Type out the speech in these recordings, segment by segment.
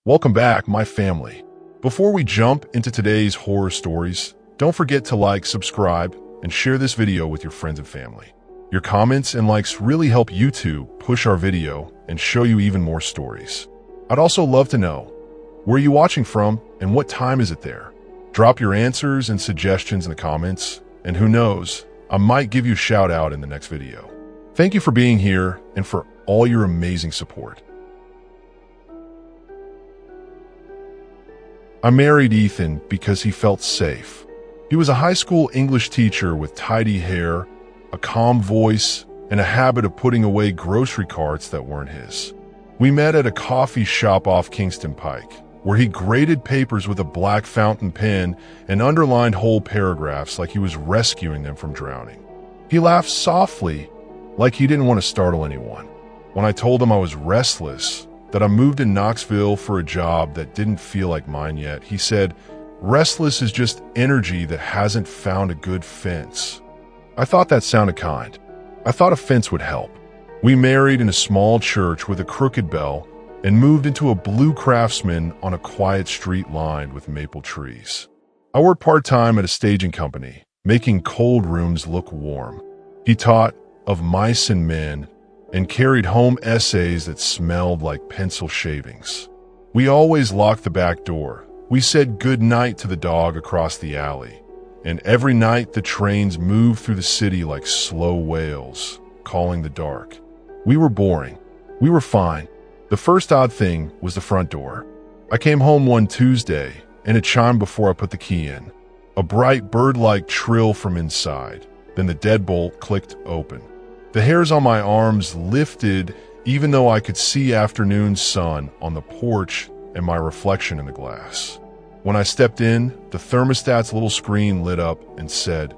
Welcome back, my family. Before we jump into today's horror stories, don't forget to like, subscribe, and share this video with your friends and family. Your comments and likes really help YouTube push our video and show you even more stories. I'd also love to know, where are you watching from and what time is it there? Drop your answers and suggestions in the comments, and who knows, I might give you a shout out in the next video. Thank you for being here and for all your amazing support. I married Ethan because he felt safe. He was a high school English teacher with tidy hair, a calm voice, and a habit of putting away grocery carts that weren't his. We met at a coffee shop off Kingston Pike, where he graded papers with a black fountain pen and underlined whole paragraphs like he was rescuing them from drowning. He laughed softly, like he didn't want to startle anyone. When I told him I was restless, that I moved to Knoxville for a job that didn't feel like mine yet, he said, "Restless is just energy that hasn't found a good fence." I thought that sounded kind. I thought a fence would help. We married in a small church with a crooked bell and moved into a blue Craftsman on a quiet street lined with maple trees. I worked part-time at a staging company, making cold rooms look warm. He taught of mice and men and carried home essays that smelled like pencil shavings. We always locked the back door. We said good night to the dog across the alley. And every night the trains moved through the city like slow whales, calling the dark. We were boring. We were fine. The first odd thing was the front door. I came home one Tuesday, and it chimed before I put the key in. A bright bird-like trill from inside. Then the deadbolt clicked open. The hairs on my arms lifted even though I could see afternoon sun on the porch and my reflection in the glass. When I stepped in, the thermostat's little screen lit up and said,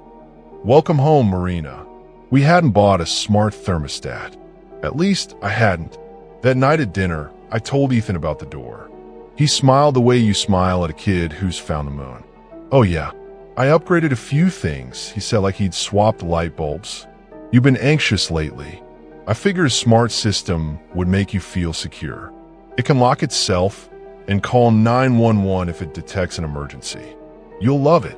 "Welcome home, Marina." We hadn't bought a smart thermostat. At least I hadn't. That night at dinner, I told Ethan about the door. He smiled the way you smile at a kid who's found the moon. "Oh yeah, I upgraded a few things," he said like he'd swapped light bulbs. "You've been anxious lately. I figured a smart system would make you feel secure. It can lock itself and call 911 if it detects an emergency. You'll love it."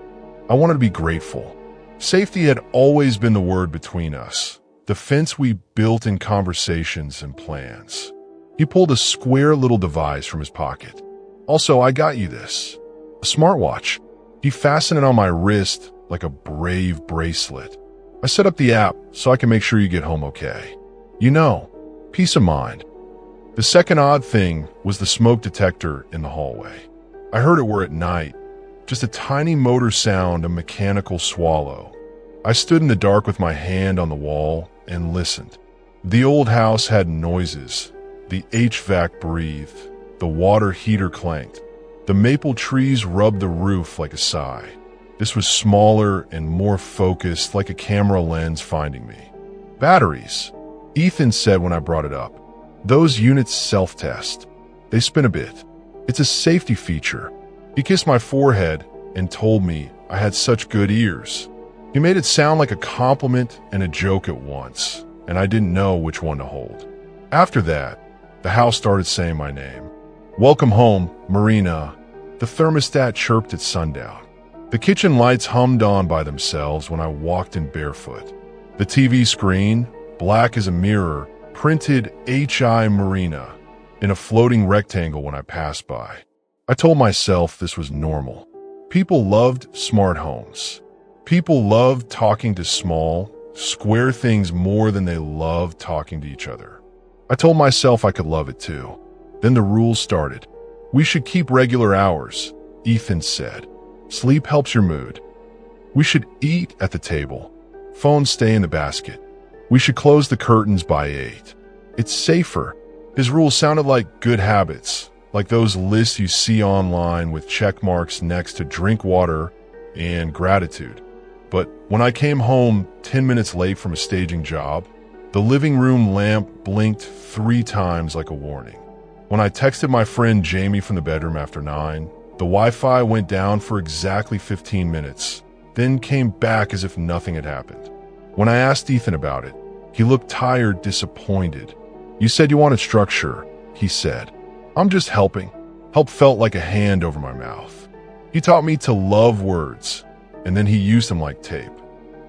I wanted to be grateful. Safety had always been the word between us, the fence we built in conversations and plans. He pulled a square little device from his pocket. "Also, I got you this. A smartwatch." He fastened it on my wrist like a brave bracelet. "I set up the app so I can make sure you get home okay. You know, peace of mind." The second odd thing was the smoke detector in the hallway. I heard it were at night, just a tiny motor sound, a mechanical swallow. I stood in the dark with my hand on the wall and listened. The old house had noises. The HVAC breathed. The water heater clanked. The maple trees rubbed the roof like a sigh. This was smaller and more focused, like a camera lens finding me. "Batteries," Ethan said when I brought it up. "Those units self-test. They spin a bit. It's a safety feature." He kissed my forehead and told me I had such good ears. He made it sound like a compliment and a joke at once, and I didn't know which one to hold. After that, the house started saying my name. "Welcome home, Marina." The thermostat chirped at sundown. The kitchen lights hummed on by themselves when I walked in barefoot. The TV screen, black as a mirror, printed HI Marina in a floating rectangle when I passed by. I told myself this was normal. People loved smart homes. People loved talking to small, square things more than they loved talking to each other. I told myself I could love it too. Then the rules started. "We should keep regular hours," Ethan said. "Sleep helps your mood. We should eat at the table. Phones stay in the basket. We should close the curtains by 8. It's safer." His rules sounded like good habits, like those lists you see online with check marks next to drink water and gratitude. But when I came home 10 minutes late from a staging job, the living room lamp blinked 3 times like a warning. When I texted my friend Jamie from the bedroom after 9, the Wi-Fi went down for exactly 15 minutes, then came back as if nothing had happened. When I asked Ethan about it, he looked tired, disappointed. "You said you wanted structure," he said. "I'm just helping." Help felt like a hand over my mouth. He taught me to love words, and then he used them like tape.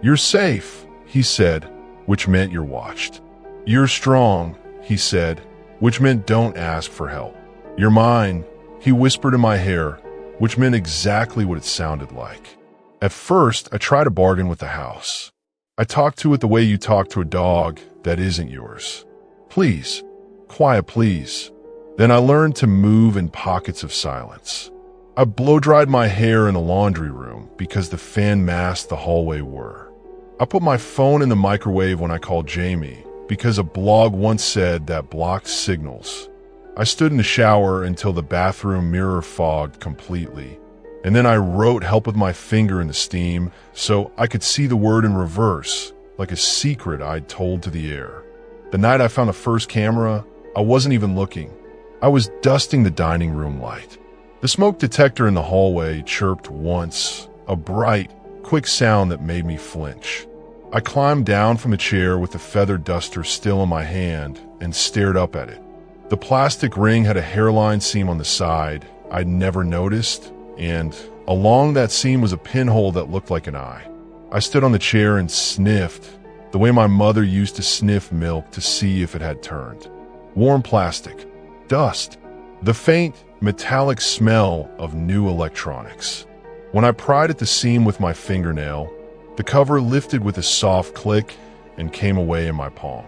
"You're safe," he said, which meant you're watched. "You're strong," he said, which meant don't ask for help. "You're mine," he whispered in my hair, which meant exactly what it sounded like. At first, I tried to bargain with the house. I talked to it the way you talk to a dog that isn't yours. "Please, quiet please." Then I learned to move in pockets of silence. I blow-dried my hair in the laundry room because the fan masked the hallway whir. I put my phone in the microwave when I called Jamie because a blog once said that blocked signals. I stood in the shower until the bathroom mirror fogged completely, and then I wrote help with my finger in the steam so I could see the word in reverse, like a secret I'd told to the air. The night I found the first camera, I wasn't even looking. I was dusting the dining room light. The smoke detector in the hallway chirped once, a bright, quick sound that made me flinch. I climbed down from the chair with the feather duster still in my hand and stared up at it. The plastic ring had a hairline seam on the side I'd never noticed, and along that seam was a pinhole that looked like an eye. I stood on the chair and sniffed, the way my mother used to sniff milk to see if it had turned. Warm plastic. Dust. The faint, metallic smell of new electronics. When I pried at the seam with my fingernail, the cover lifted with a soft click and came away in my palm.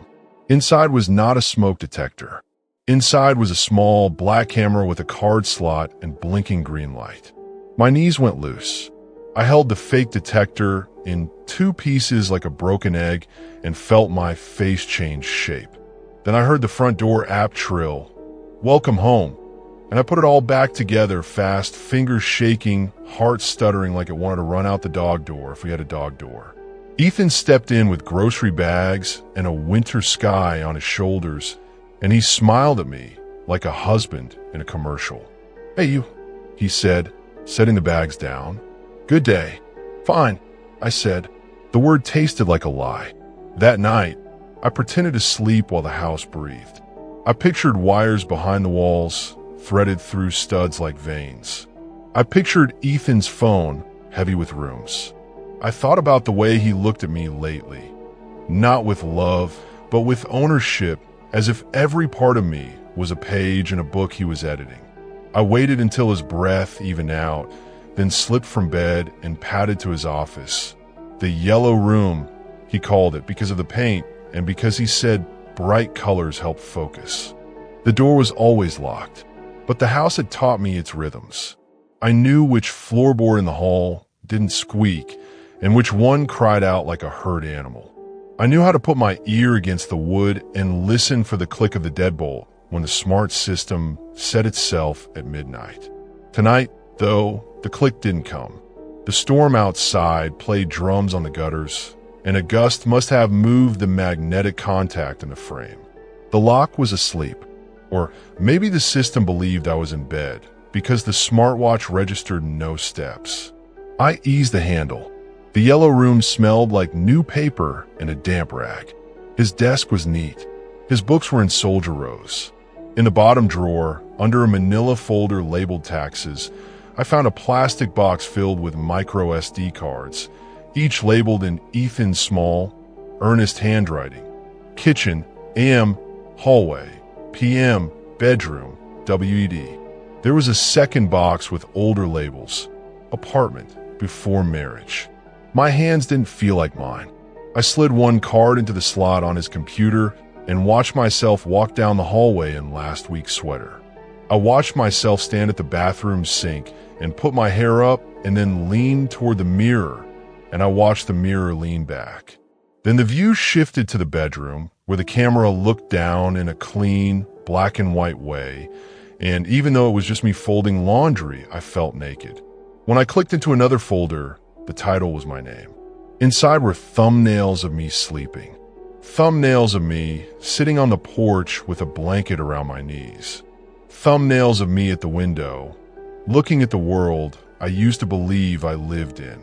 Inside was not a smoke detector. Inside was a small, black camera with a card slot and blinking green light. My knees went loose. I held the fake detector in two pieces like a broken egg and felt my face change shape. Then I heard the front door app trill, "Welcome home," and I put it all back together fast, fingers shaking, heart stuttering like it wanted to run out the dog door if we had a dog door. Ethan stepped in with grocery bags and a winter sky on his shoulders, and he smiled at me like a husband in a commercial. "Hey, you," he said, setting the bags down. "Good day." "Fine," I said. The word tasted like a lie. That night, I pretended to sleep while the house breathed. I pictured wires behind the walls, threaded through studs like veins. I pictured Ethan's phone, heavy with rooms. I thought about the way he looked at me lately. Not with love, but with ownership, as if every part of me was a page in a book he was editing. I waited until his breath evened out, then slipped from bed and padded to his office. The yellow room, he called it because of the paint and because he said bright colors help focus. The door was always locked, but the house had taught me its rhythms. I knew which floorboard in the hall didn't squeak and which one cried out like a hurt animal. I knew how to put my ear against the wood and listen for the click of the deadbolt when the smart system set itself at midnight. Tonight, though, the click didn't come. The storm outside played drums on the gutters, and a gust must have moved the magnetic contact in the frame. The lock was asleep, or maybe the system believed I was in bed because the smartwatch registered no steps. I eased the handle. The yellow room smelled like new paper and a damp rag. His desk was neat. His books were in soldier rows. In the bottom drawer, under a manila folder labeled taxes, I found a plastic box filled with micro SD cards, each labeled in Ethan's small, earnest handwriting. Kitchen, AM, hallway, PM, bedroom, WED. There was a second box with older labels. Apartment, before marriage. My hands didn't feel like mine. I slid one card into the slot on his computer and watched myself walk down the hallway in last week's sweater. I watched myself stand at the bathroom sink and put my hair up and then lean toward the mirror, and I watched the mirror lean back. Then the view shifted to the bedroom, where the camera looked down in a clean, black and white way, and even though it was just me folding laundry, I felt naked. When I clicked into another folder, the title was my name. Inside were thumbnails of me sleeping. Thumbnails of me sitting on the porch with a blanket around my knees. Thumbnails of me at the window, looking at the world I used to believe I lived in.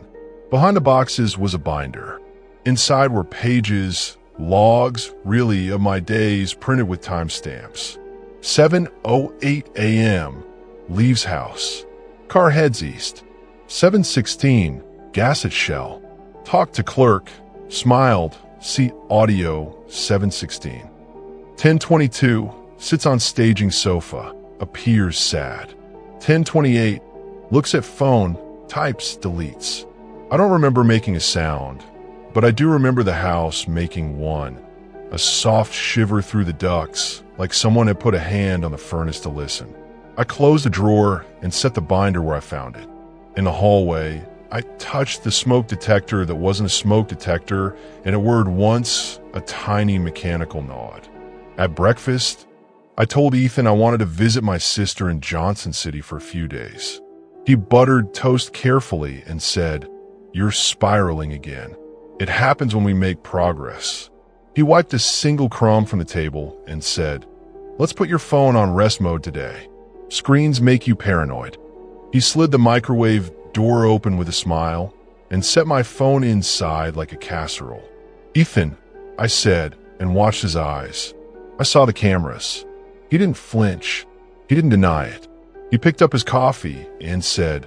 Behind the boxes was a binder. Inside were pages, logs, really, of my days printed with timestamps. 7:08 a.m., leaves house. Car heads east. 7:16, gas at Shell. Talked to clerk, smiled, seat audio, 7:16. 10:22, sits on staging sofa, appears sad. 10:28, looks at phone, types, deletes. I don't remember making a sound, but I do remember the house making one. A soft shiver through the ducts, like someone had put a hand on the furnace to listen. I closed the drawer and set the binder where I found it. In the hallway, I touched the smoke detector that wasn't a smoke detector, and it whirred once, a tiny mechanical nod. At breakfast, I told Ethan I wanted to visit my sister in Johnson City for a few days. He buttered toast carefully and said, "You're spiraling again. It happens when we make progress." He wiped a single crumb from the table and said, "Let's put your phone on rest mode today. Screens make you paranoid." He slid the microwave door open with a smile and set my phone inside like a casserole. "Ethan," I said, and watched his eyes. I saw the cameras. He didn't flinch. He didn't deny it. He picked up his coffee and said,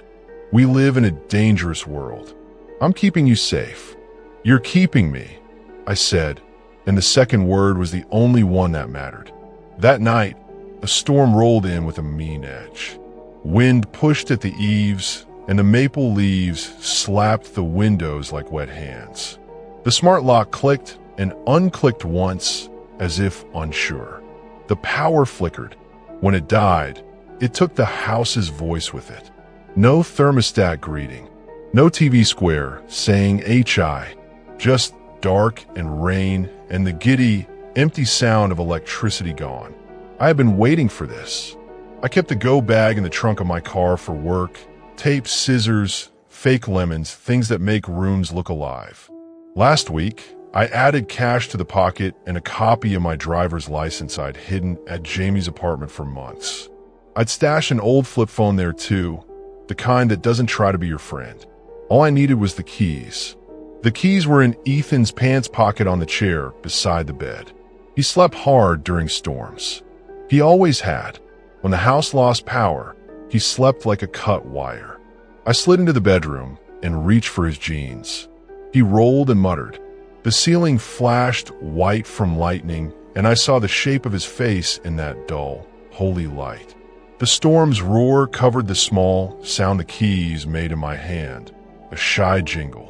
"We live in a dangerous world. I'm keeping you safe." "You're keeping me," I said, and the second word was the only one that mattered. That night, a storm rolled in with a mean edge. Wind pushed at the eaves, and the maple leaves slapped the windows like wet hands. The smart lock clicked and unclicked once, as if unsure. The power flickered. When it died, it took the house's voice with it. No thermostat greeting. No TV square saying HI. Just dark and rain and the giddy, empty sound of electricity gone. I had been waiting for this. I kept the go bag in the trunk of my car for work, tape, scissors, fake lemons, things that make rooms look alive. Last week, I added cash to the pocket and a copy of my driver's license I'd hidden at Jamie's apartment for months. I'd stashed an old flip phone there too, the kind that doesn't try to be your friend. All I needed was the keys. The keys were in Ethan's pants pocket on the chair beside the bed. He slept hard during storms. He always had. When the house lost power, he slept like a cut wire. I slid into the bedroom and reached for his jeans. He rolled and muttered. The ceiling flashed white from lightning, and I saw the shape of his face in that dull, holy light. The storm's roar covered the small sound the keys made in my hand, a shy jingle.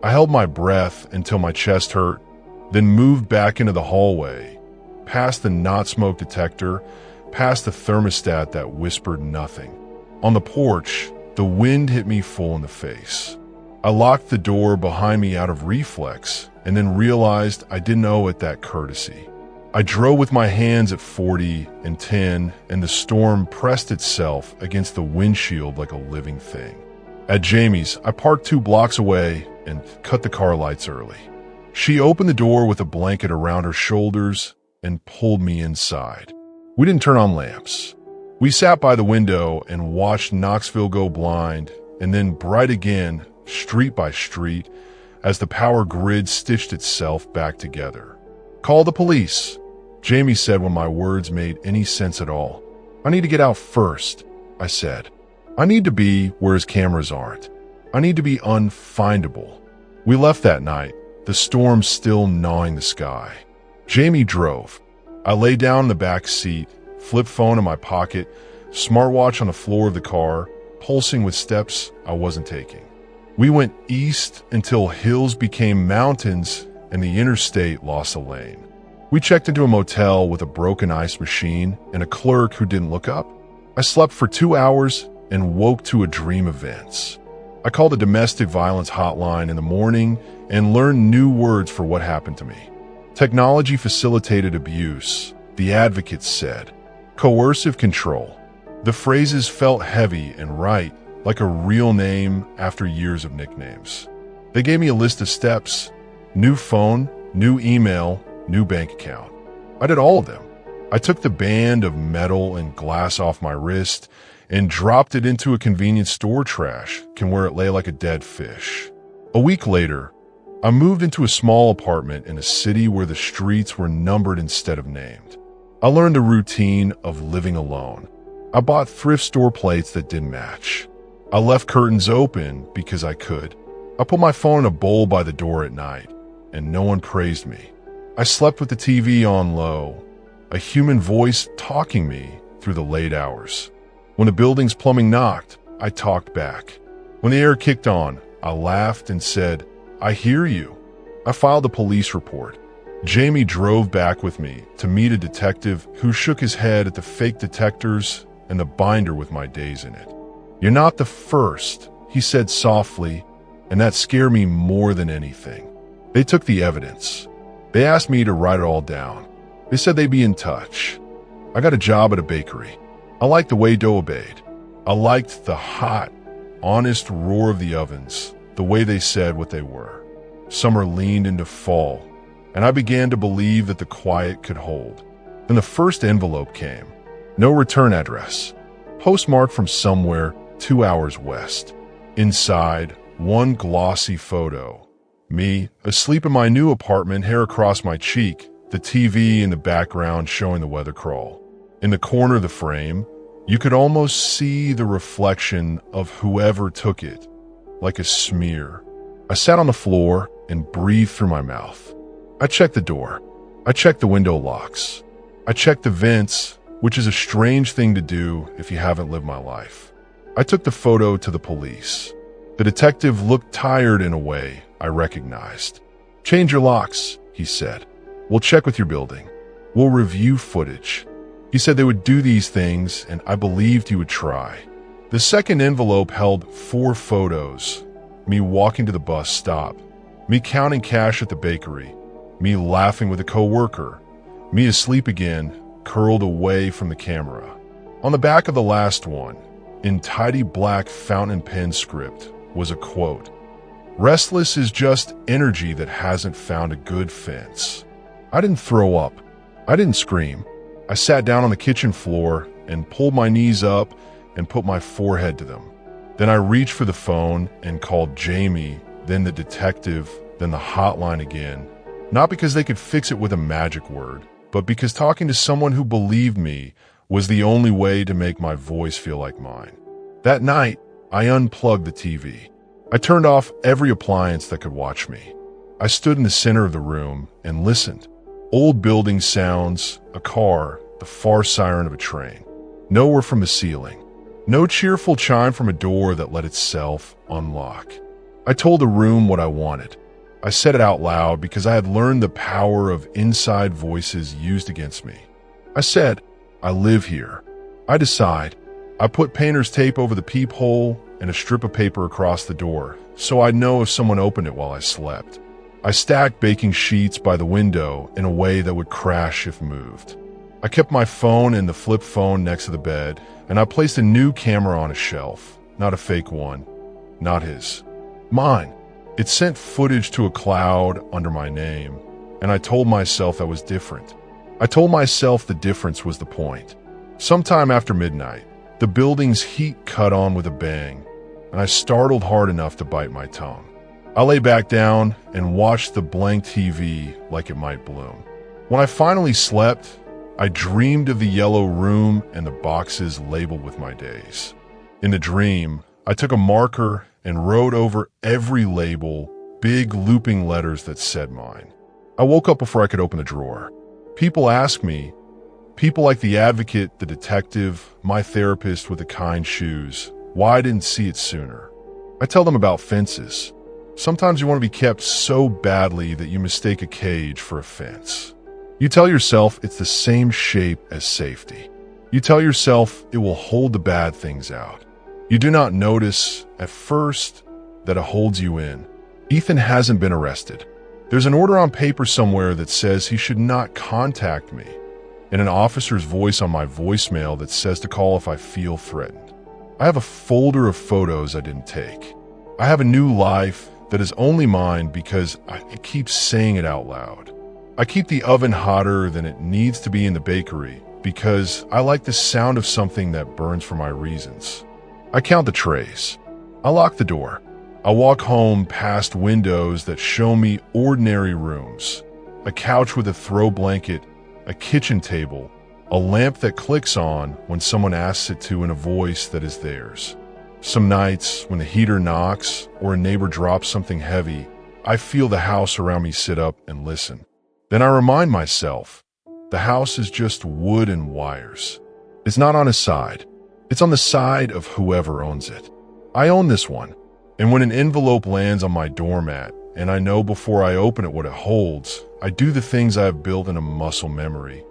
I held my breath until my chest hurt, then moved back into the hallway, past the not smoke detector, past the thermostat that whispered nothing. On the porch, the wind hit me full in the face. I locked the door behind me out of reflex and then realized I didn't owe it that courtesy. I drove with my hands at 40 and 10, and the storm pressed itself against the windshield like a living thing. At Jamie's, I parked 2 blocks away and cut the car lights early. She opened the door with a blanket around her shoulders and pulled me inside. We didn't turn on lamps. We sat by the window and watched Knoxville go blind and then bright again, street by street, as the power grid stitched itself back together. "Call the police," Jamie said when my words made any sense at all. "I need to get out first," I said. "I need to be where his cameras aren't. I need to be unfindable." We left that night, the storm still gnawing the sky. Jamie drove. I lay down in the back seat, flip phone in my pocket, smartwatch on the floor of the car, pulsing with steps I wasn't taking. We went east until hills became mountains and the interstate lost a lane. We checked into a motel with a broken ice machine and a clerk who didn't look up. I slept for 2 hours and woke to a dream of Vince. I called a domestic violence hotline in the morning and learned new words for what happened to me. Technology facilitated abuse, the advocates said. Coercive control. The phrases felt heavy and right, like a real name after years of nicknames. They gave me a list of steps: new phone, new email, new bank account. I did all of them. I took the band of metal and glass off my wrist and dropped it into a convenience store trash can where it lay like a dead fish. A week later, I moved into a small apartment in a city where the streets were numbered instead of named. I learned the routine of living alone. I bought thrift store plates that didn't match. I left curtains open because I could. I put my phone in a bowl by the door at night, and no one praised me. I slept with the TV on low, a human voice talking me through the late hours. When the building's plumbing knocked, I talked back. When the air kicked on, I laughed and said, "I hear you." I filed a police report. Jamie drove back with me to meet a detective who shook his head at the fake detectors and the binder with my days in it. "You're not the first," he said softly, and that scared me more than anything. They took the evidence. They asked me to write it all down. They said they'd be in touch. I got a job at a bakery. I liked the way dough obeyed. I liked the hot, honest roar of the ovens, the way they said what they were. Summer leaned into fall, and I began to believe that the quiet could hold. Then the first envelope came. No return address. Postmarked from somewhere 2 hours west. Inside, one glossy photo. Me, asleep in my new apartment, hair across my cheek, the TV in the background showing the weather crawl. In the corner of the frame, you could almost see the reflection of whoever took it, like a smear. I sat on the floor and breathed through my mouth. I checked the door. I checked the window locks. I checked the vents, which is a strange thing to do if you haven't lived my life. I took the photo to the police. The detective looked tired in a way I recognized. "Change your locks," he said. "We'll check with your building. We'll review footage." He said they would do these things, and I believed he would try. The second envelope held 4 photos. Me walking to the bus stop. Me counting cash at the bakery. Me laughing with a coworker. Me asleep again, curled away from the camera. On the back of the last one, in tidy black fountain pen script, was a quote. "Restless is just energy that hasn't found a good fence." I didn't throw up. I didn't scream. I sat down on the kitchen floor and pulled my knees up and put my forehead to them. Then I reached for the phone and called Jamie, then the detective, then the hotline again. Not because they could fix it with a magic word, but because talking to someone who believed me was the only way to make my voice feel like mine. That night, I unplugged the TV. I turned off every appliance that could watch me. I stood in the center of the room and listened. Old building sounds, a car, the far siren of a train. Nowhere from the ceiling. No cheerful chime from a door that let itself unlock. I told the room what I wanted. I said it out loud because I had learned the power of inside voices used against me. I said, "I live here. I decide." I put painter's tape over the peephole and a strip of paper across the door, so I'd know if someone opened it while I slept. I stacked baking sheets by the window in a way that would crash if moved. I kept my phone and the flip phone next to the bed, and I placed a new camera on a shelf. Not a fake one. Not his. Mine. It sent footage to a cloud under my name, and I told myself I was different. I told myself the difference was the point. Sometime after midnight, the building's heat cut on with a bang, and I startled hard enough to bite my tongue. I lay back down and watched the blank TV like it might bloom. When I finally slept, I dreamed of the yellow room and the boxes labeled with my days. In the dream, I took a marker and wrote over every label big looping letters that said mine. I woke up before I could open the drawer. People ask me, people like the advocate, the detective, my therapist with the kind shoes, why I didn't see it sooner. I tell them about fences. Sometimes you want to be kept so badly that you mistake a cage for a fence. You tell yourself it's the same shape as safety. You tell yourself it will hold the bad things out. You do not notice, at first, that it holds you in. Ethan hasn't been arrested. There's an order on paper somewhere that says he should not contact me, and an officer's voice on my voicemail that says to call if I feel threatened. I have a folder of photos I didn't take. I have a new life that is only mine because I keep saying it out loud. I keep the oven hotter than it needs to be in the bakery because I like the sound of something that burns for my reasons. I count the trays. I lock the door. I walk home past windows that show me ordinary rooms. A couch with a throw blanket, a kitchen table, A lamp that clicks on when someone asks it to in a voice that is theirs. Some nights, when the heater knocks or a neighbor drops something heavy, I feel the house around me sit up and listen. Then I remind myself, the house is just wood and wires. It's not on his side. It's on the side of whoever owns it. I own this one. And when an envelope lands on my doormat, and I know before I open it what it holds, I do the things I have built in a muscle memory.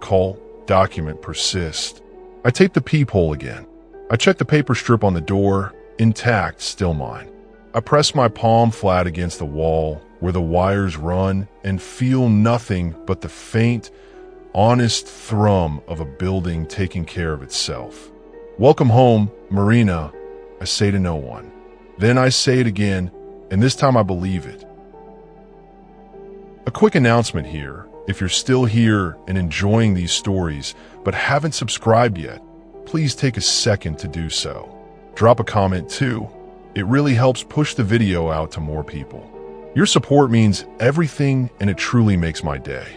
Call, document, persist. I tape the peephole again. I check the paper strip on the door, intact, still mine. I press my palm flat against the wall where the wires run and feel nothing but the faint, honest thrum of a building taking care of itself. Welcome home, Marina, I say to no one. Then I say it again, and this time I believe it. A quick announcement here. If you're still here and enjoying these stories but haven't subscribed yet, please take a second to do so. Drop a comment too. It really helps push the video out to more people. Your support means everything, and it truly makes my day.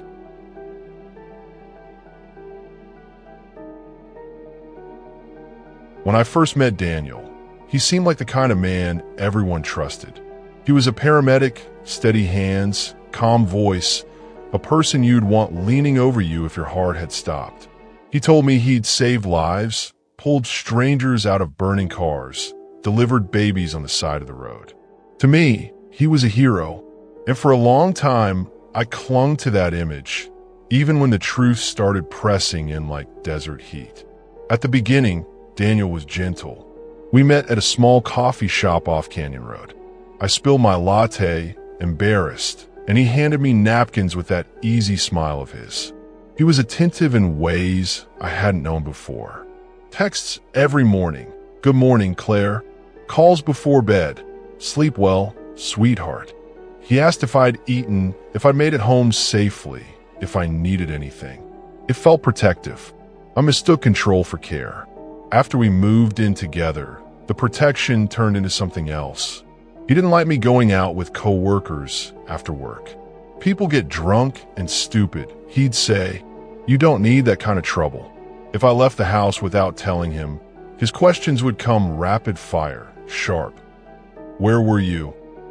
When I first met Daniel, he seemed like the kind of man everyone trusted. He was a paramedic, steady hands, calm voice, a person you'd want leaning over you if your heart had stopped. He told me he'd saved lives, pulled strangers out of burning cars, delivered babies on the side of the road. To me, he was a hero, and for a long time, I clung to that image, even when the truth started pressing in like desert heat. At the beginning, Daniel was gentle. We met at a small coffee shop off Canyon Road. I spilled my latte, embarrassed, and he handed me napkins with that easy smile of his. He was attentive in ways I hadn't known before. Texts every morning. Good morning, Claire. Calls before bed. Sleep well, sweetheart. He asked if I'd eaten, if I'd made it home safely, if I needed anything. It felt protective. I mistook control for care. After we moved in together, the protection turned into something else. He didn't like me going out with co-workers after work. People get drunk and stupid. He'd say, "You don't need that kind of trouble." If I left the house without telling him, his questions would come rapid fire, sharp. Where were you?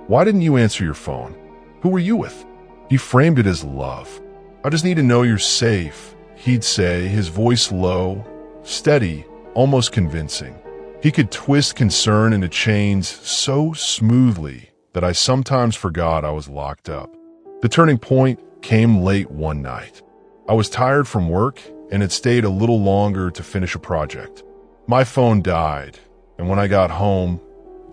Why didn't you answer your phone? Who were you with? He framed it as love. I just need to know you're safe, he'd say, his voice low, steady, almost convincing. He could twist concern into chains so smoothly that I sometimes forgot I was locked up. The turning point came late one night. I was tired from work and had stayed a little longer to finish a project. My phone died, and when I got home,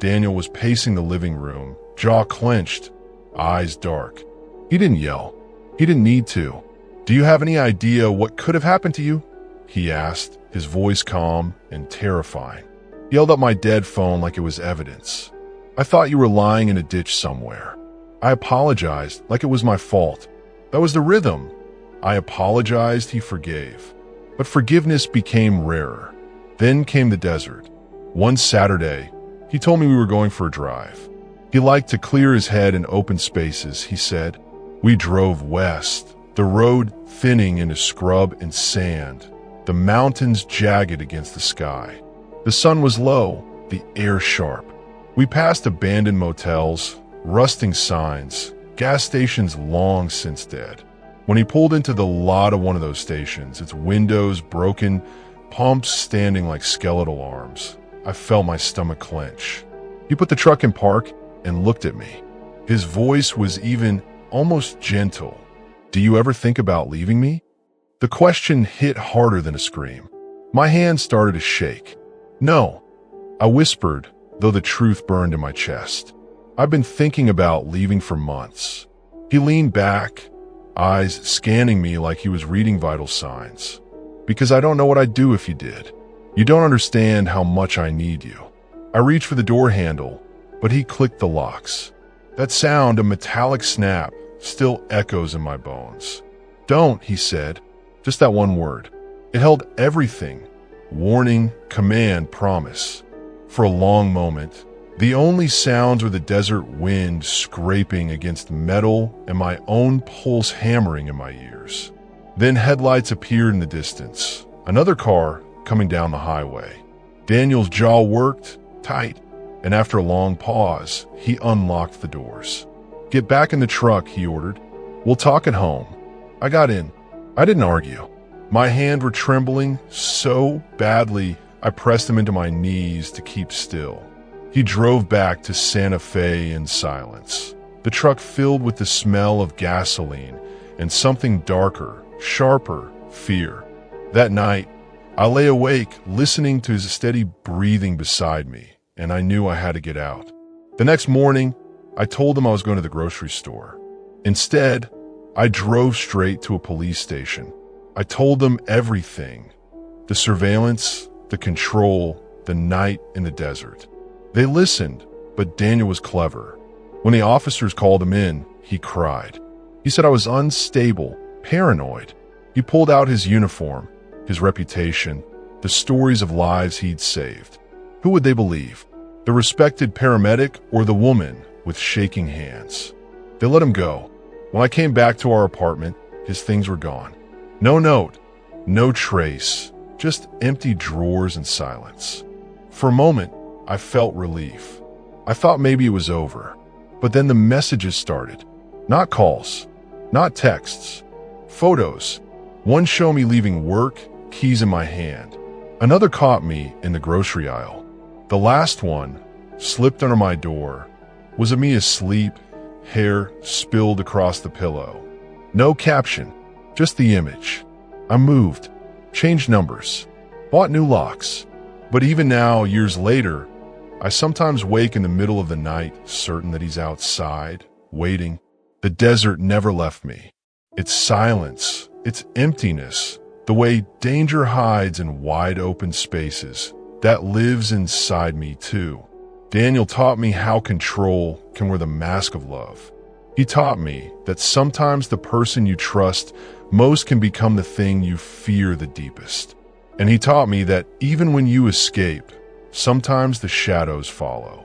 Daniel was pacing the living room, jaw clenched, eyes dark. He didn't yell. He didn't need to. "Do you have any idea what could have happened to you?" he asked, his voice calm and terrifying. He held up my dead phone like it was evidence. "I thought you were lying in a ditch somewhere." I apologized like it was my fault. That was the rhythm. I apologized, he forgave. But forgiveness became rarer. Then came the desert. One Saturday, he told me we were going for a drive. He liked to clear his head in open spaces, he said. We drove west, the road thinning into scrub and sand, the mountains jagged against the sky. The sun was low, the air sharp. We passed abandoned motels, rusting signs, gas stations long since dead. When he pulled into the lot of one of those stations, its windows broken, pumps standing like skeletal arms, I felt my stomach clench. He put the truck in park and looked at me. His voice was even almost gentle. "Do you ever think about leaving me?" The question hit harder than a scream. My hand started to shake. "No," I whispered, though the truth burned in my chest. "I've been thinking about leaving for months." He leaned back, eyes scanning me like he was reading vital signs. "Because I don't know what I'd do if you did. You don't understand how much I need you." I reached for the door handle, but he clicked the locks. That sound, a metallic snap, still echoes in my bones. "Don't," he said. Just that one word. It held everything. Warning, command, promise. For a long moment, the only sounds were the desert wind scraping against metal and my own pulse hammering in my ears. Then headlights appeared in the distance. Another car coming down the highway. Daniel's jaw worked tight, and after a long pause, he unlocked the doors. "Get back in the truck," he ordered. "We'll talk at home." I got in. I didn't argue. My hands were trembling so badly I pressed them into my knees to keep still. He drove back to Santa Fe in silence. The truck filled with the smell of gasoline and something darker, sharper, fear. That night, I lay awake listening to his steady breathing beside me, and I knew I had to get out. The next morning, I told him I was going to the grocery store. Instead, I drove straight to a police station. I told them everything. The surveillance, the control, the night in the desert. They listened, but Daniel was clever. When the officers called him in, he cried. He said I was unstable, paranoid. He pulled out his uniform, his reputation, the stories of lives he'd saved. Who would they believe? The respected paramedic or the woman with shaking hands? They let him go. When I came back to our apartment, his things were gone. No note, no trace, just empty drawers and silence. For a moment, I felt relief. I thought maybe it was over. But then the messages started. Not calls, not texts, photos. One showed me leaving work, keys in my hand. Another caught me in the grocery aisle. The last one, slipped under my door, was of me asleep, hair spilled across the pillow. No caption, just the image. I moved, changed numbers, bought new locks. But even now, years later, I sometimes wake in the middle of the night, certain that he's outside, waiting. The desert never left me. Its silence, its emptiness, the way danger hides in wide open spaces, that lives inside me too. Daniel taught me how control can wear the mask of love. He taught me that sometimes the person you trust most can become the thing you fear the deepest. And he taught me that even when you escape, sometimes the shadows follow.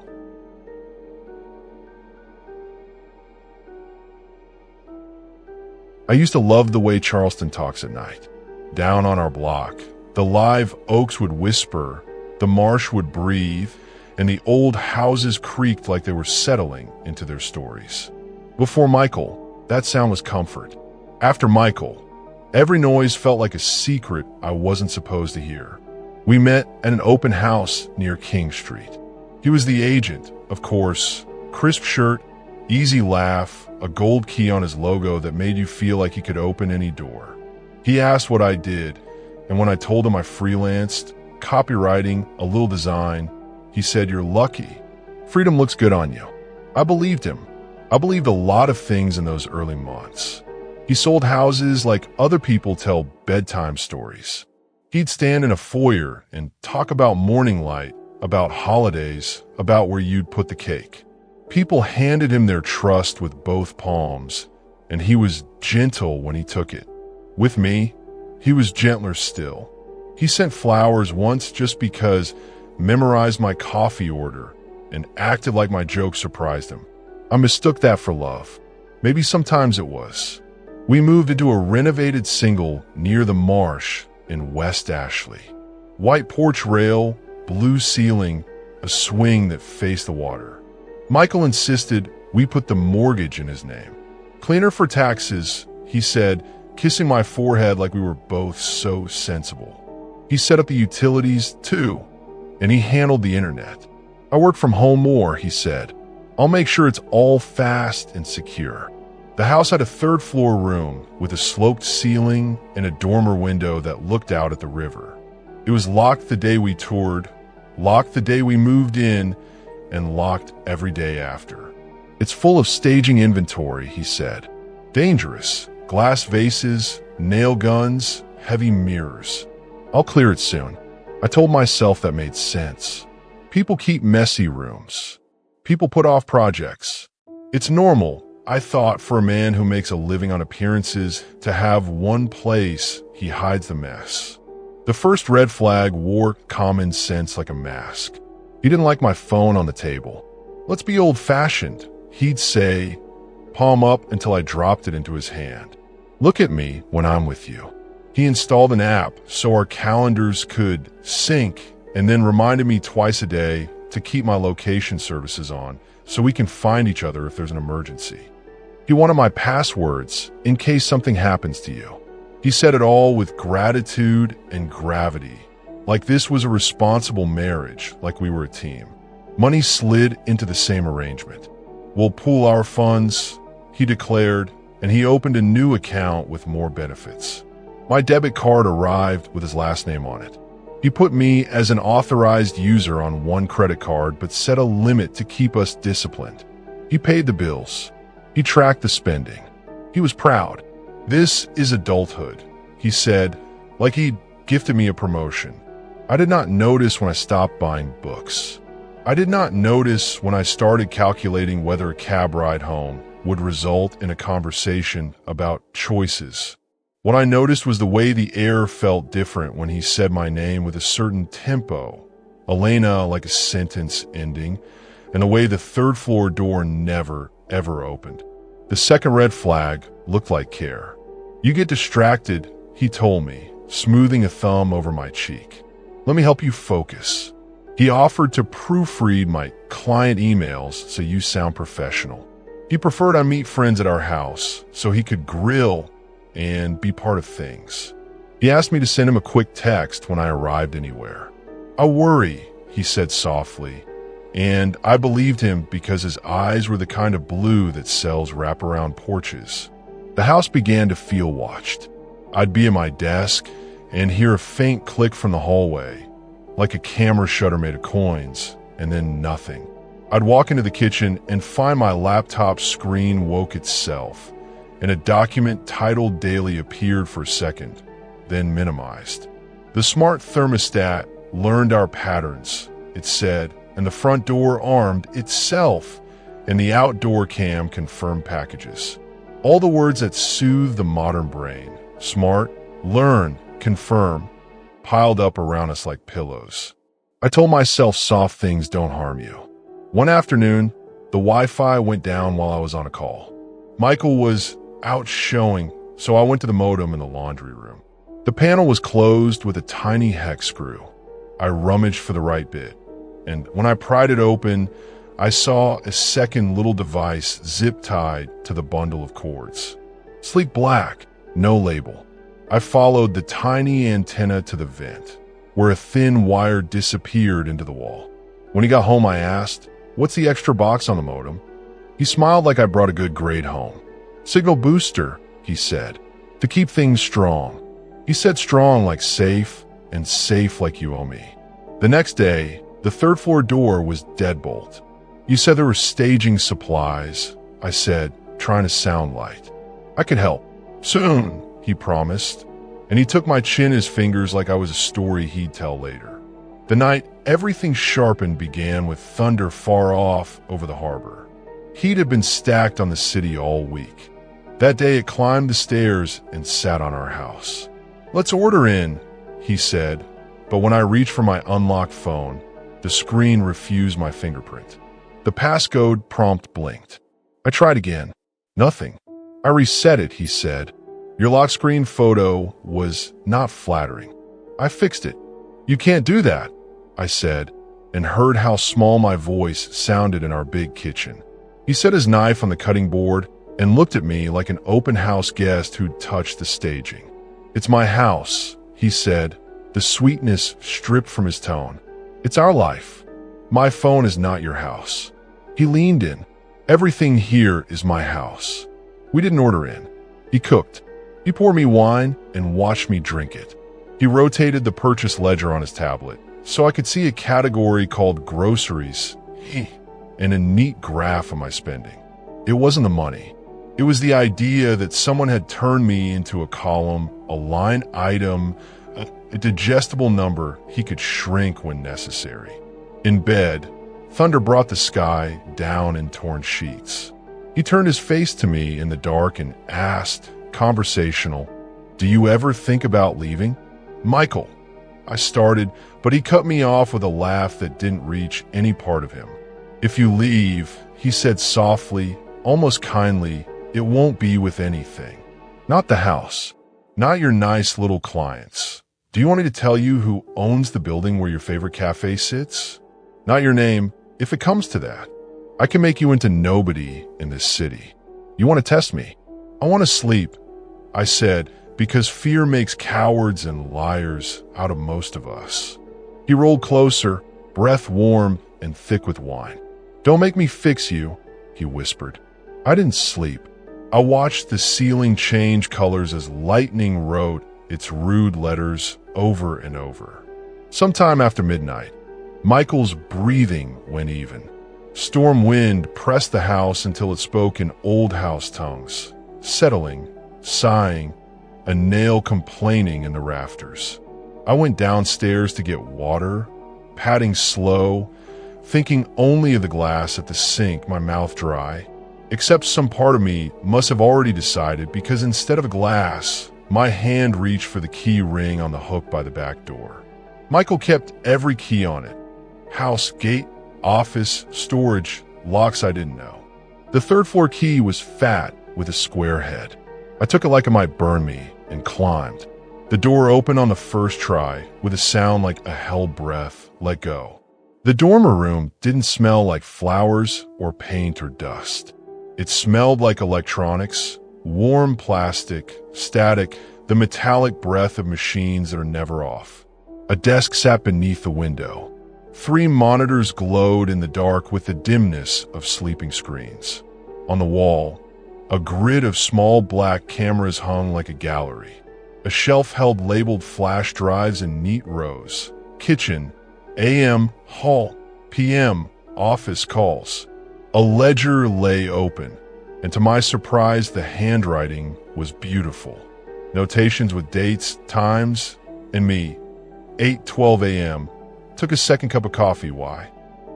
I used to love the way Charleston talks at night. Down on our block, the live oaks would whisper, the marsh would breathe, and the old houses creaked like they were settling into their stories. Before Michael, that sound was comfort. After Michael, every noise felt like a secret I wasn't supposed to hear. We met at an open house near King Street. He was the agent, of course, crisp shirt, easy laugh, a gold key on his logo that made you feel like he could open any door. He asked what I did, and when I told him I freelanced, copywriting, a little design, he said, "You're lucky. Freedom looks good on you." I believed him. I believed a lot of things in those early months. He sold houses like other people tell bedtime stories. He'd stand in a foyer and talk about morning light, about holidays, about where you'd put the cake. People handed him their trust with both palms, and he was gentle when he took it. With me, he was gentler still. He sent flowers once just because, memorized my coffee order, and acted like my joke surprised him. I mistook that for love. Maybe sometimes it was. We moved into a renovated single near the marsh in West Ashley. White porch rail, blue ceiling, a swing that faced the water. Michael insisted we put the mortgage in his name. Cleaner for taxes, he said, kissing my forehead like we were both so sensible. He set up the utilities too, and he handled the internet. I work from home more, he said. I'll make sure it's all fast and secure. The house had a third-floor room with a sloped ceiling and a dormer window that looked out at the river. It was locked the day we toured, locked the day we moved in, and locked every day after. It's full of staging inventory, he said. Dangerous. Glass vases, nail guns, heavy mirrors. I'll clear it soon. I told myself that made sense. People keep messy rooms. People put off projects. It's normal, I thought, for a man who makes a living on appearances to have one place he hides the mess. The first red flag wore common sense like a mask. He didn't like my phone on the table. Let's be old-fashioned, he'd say, palm up until I dropped it into his hand. Look at me when I'm with you. He installed an app so our calendars could sync and then reminded me twice a day to keep my location services on so we can find each other if there's an emergency. He wanted my passwords in case something happens to you. He said it all with gratitude and gravity, like this was a responsible marriage, like we were a team. Money slid into the same arrangement. We'll pool our funds, he declared, and he opened a new account with more benefits. My debit card arrived with his last name on it. He put me as an authorized user on one credit card, but set a limit to keep us disciplined. He paid the bills. He tracked the spending. He was proud. This is adulthood, he said, like he'd gifted me a promotion. I did not notice when I stopped buying books. I did not notice when I started calculating whether a cab ride home would result in a conversation about choices. What I noticed was the way the air felt different when he said my name with a certain tempo, Elena like a sentence ending, and the way the third floor door never, ever opened. The second red flag looked like care. You get distracted, he told me, smoothing a thumb over my cheek. Let me help you focus. He offered to proofread my client emails so you sound professional. He preferred I meet friends at our house so he could grill and be part of things. He asked me to send him a quick text when I arrived anywhere. I worry, he said softly, and I believed him because his eyes were the kind of blue that sells wraparound porches. The house began to feel watched. I'd be at my desk and hear a faint click from the hallway, like a camera shutter made of coins, and then nothing. I'd walk into the kitchen and find my laptop screen woke itself, and a document titled Daily appeared for a second, then minimized. The smart thermostat learned our patterns, it said, and the front door armed itself, and the outdoor cam confirmed packages. All the words that soothe the modern brain, smart, learn, confirm, piled up around us like pillows. I told myself soft things don't harm you. One afternoon, the Wi-Fi went down while I was on a call. Michael was out showing, so I went to the modem in the laundry room. The panel was closed with a tiny hex screw. I rummaged for the right bit, and when I pried it open, I saw a second little device zip-tied to the bundle of cords. Sleek black, no label. I followed the tiny antenna to the vent, where a thin wire disappeared into the wall. When he got home, I asked, "What's the extra box on the modem?" He smiled like I brought a good grade home. "Signal booster," he said, "to keep things strong." He said strong like safe, and safe like you owe me. The next day, the third floor door was deadbolt. "You said there were staging supplies," I said, trying to sound light. "I could help. Soon," he promised, and he took my chin in his fingers like I was a story he'd tell later. The night everything sharpened began with thunder far off over the harbor. Heat had been stacked on the city all week. That day it climbed the stairs and sat on our house. "Let's order in," he said, but when I reached for my unlocked phone, the screen refused my fingerprint. The passcode prompt blinked. I tried again. Nothing. I reset it, he said. "Your lock screen photo was not flattering." I fixed it. "You can't do that," I said, and heard how small my voice sounded in our big kitchen. He set his knife on the cutting board and looked at me like an open house guest who'd touched the staging. "It's my house," he said, the sweetness stripped from his tone. "It's our life. My phone is not your house." He leaned in. "Everything here is my house." We didn't order in. He cooked. He poured me wine and watched me drink it. He rotated the purchase ledger on his tablet, so I could see a category called groceries and a neat graph of my spending. It wasn't the money. It was the idea that someone had turned me into a column, a line item, a digestible number he could shrink when necessary. In bed, thunder brought the sky down in torn sheets. He turned his face to me in the dark and asked, conversational, "Do you ever think about leaving?" "Michael," I started, but he cut me off with a laugh that didn't reach any part of him. "If you leave," he said softly, almost kindly, "it won't be with anything. Not the house. Not your nice little clients. Do you want me to tell you who owns the building where your favorite cafe sits? Not your name, if it comes to that. I can make you into nobody in this city. You want to test me? I want to sleep, I said, because fear makes cowards and liars out of most of us. He rolled closer, breath warm and thick with wine. Don't make me fix you, he whispered. I didn't sleep. I watched the ceiling change colors as lightning wrote its rude letters over and over. Sometime after midnight, Michael's breathing went even. Storm wind pressed the house until it spoke in old house tongues, settling, sighing, a nail complaining in the rafters. I went downstairs to get water, patting slow, thinking only of the glass at the sink, my mouth dry. Except some part of me must have already decided, because instead of a glass, my hand reached for the key ring on the hook by the back door. Michael kept every key on it. House, gate, office, storage, locks I didn't know. The third floor key was fat with a square head. I took it like it might burn me and climbed. The door opened on the first try with a sound like a held breath let go. The dormer room didn't smell like flowers or paint or dust. It smelled like electronics, warm plastic, static, the metallic breath of machines that are never off. A desk sat beneath the window. 3 monitors glowed in the dark with the dimness of sleeping screens. On the wall, a grid of small black cameras hung like a gallery. A shelf held labeled flash drives in neat rows. Kitchen, AM, hall, PM, office calls. A ledger lay open, and to my surprise, the handwriting was beautiful. Notations with dates, times, and me. 8:12 a.m. Took a second cup of coffee, why?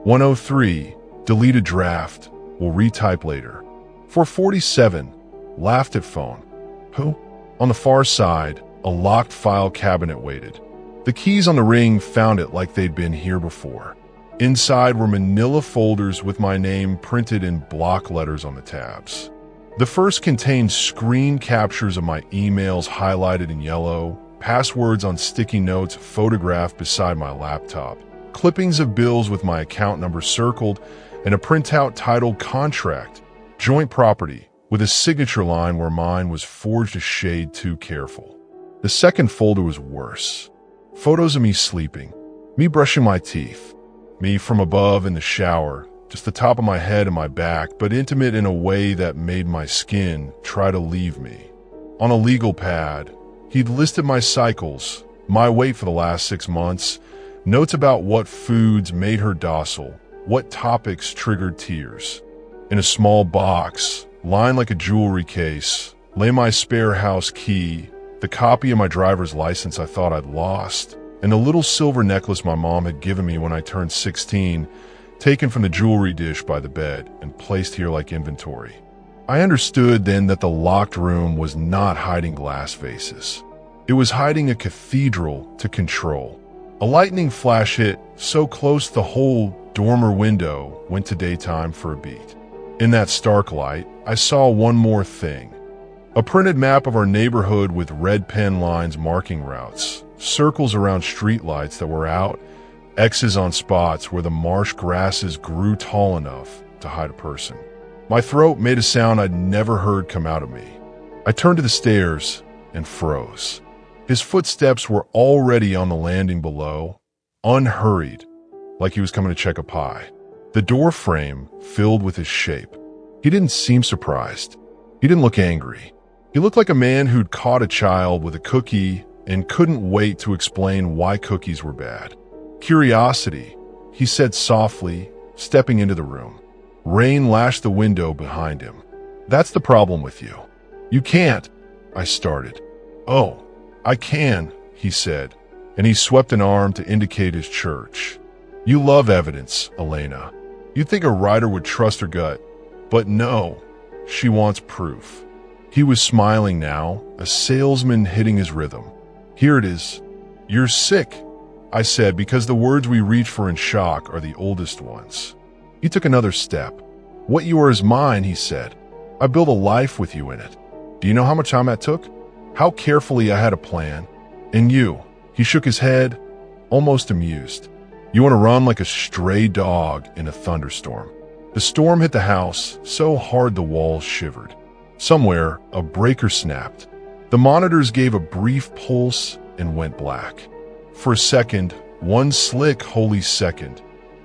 1:03, deleted draft, will retype later. 4:47, laughed at phone. Who? On the far side, a locked file cabinet waited. The keys on the ring found it like they'd been here before. Inside were manila folders with my name printed in block letters on the tabs. The first contained screen captures of my emails highlighted in yellow, passwords on sticky notes photographed beside my laptop, clippings of bills with my account number circled, and a printout titled Contract, Joint Property, with a signature line where mine was forged a shade too careful. The second folder was worse. Photos of me sleeping, me brushing my teeth, me from above in the shower, just the top of my head and my back, but intimate in a way that made my skin try to leave me. On a legal pad, he'd listed my cycles, my weight for the last 6 months, notes about what foods made her docile, what topics triggered tears. In a small box, lined like a jewelry case, lay my spare house key, the copy of my driver's license I thought I'd lost, and a little silver necklace my mom had given me when I turned 16, taken from the jewelry dish by the bed and placed here like inventory. I understood then that the locked room was not hiding glass vases. It was hiding a cathedral to control. A lightning flash hit so close the whole dormer window went to daytime for a beat. In that stark light, I saw one more thing. A printed map of our neighborhood with red pen lines marking routes, circles around streetlights that were out, X's on spots where the marsh grasses grew tall enough to hide a person. My throat made a sound I'd never heard come out of me. I turned to the stairs and froze. His footsteps were already on the landing below, unhurried, like he was coming to check a pie. The door frame filled with his shape. He didn't seem surprised. He didn't look angry. He looked like a man who'd caught a child with a cookie and couldn't wait to explain why cookies were bad. Curiosity, he said softly, stepping into the room. Rain lashed the window behind him. That's the problem with you. You can't, I started. Oh, I can, he said, and he swept an arm to indicate his church. You love evidence, Elena. You'd think a writer would trust her gut, but no, she wants proof. He was smiling now, a salesman hitting his rhythm. Here it is. You're sick, I said, because the words we reach for in shock are the oldest ones. He took another step. What you are is mine, he said. I built a life with you in it. Do you know how much time that took? How carefully I had a plan? And you, he shook his head, almost amused. You want to run like a stray dog in a thunderstorm. The storm hit the house so hard the walls shivered. Somewhere, a breaker snapped. The monitors gave a brief pulse and went black. For a second, one slick, holy second,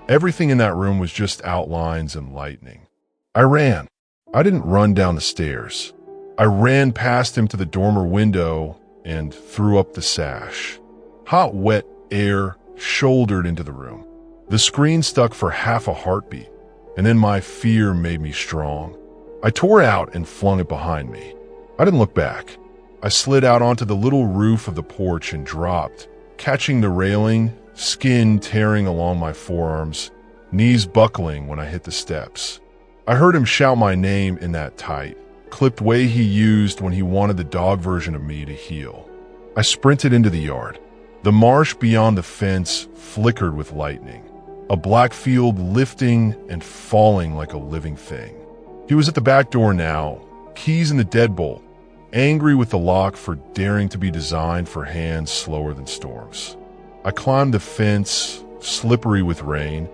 everything in that room was just outlines and lightning. I ran. I didn't run down the stairs. I ran past him to the dormer window and threw up the sash. Hot, wet air shouldered into the room. The screen stuck for half a heartbeat, and then my fear made me strong. I tore out and flung it behind me. I didn't look back. I slid out onto the little roof of the porch and dropped, catching the railing, skin tearing along my forearms, knees buckling when I hit the steps. I heard him shout my name in that tight, clipped way he used when he wanted the dog version of me to heal. I sprinted into the yard. The marsh beyond the fence flickered with lightning, a black field lifting and falling like a living thing. He was at the back door now, keys in the deadbolt, angry with the lock for daring to be designed for hands slower than storms. I climbed the fence, slippery with rain,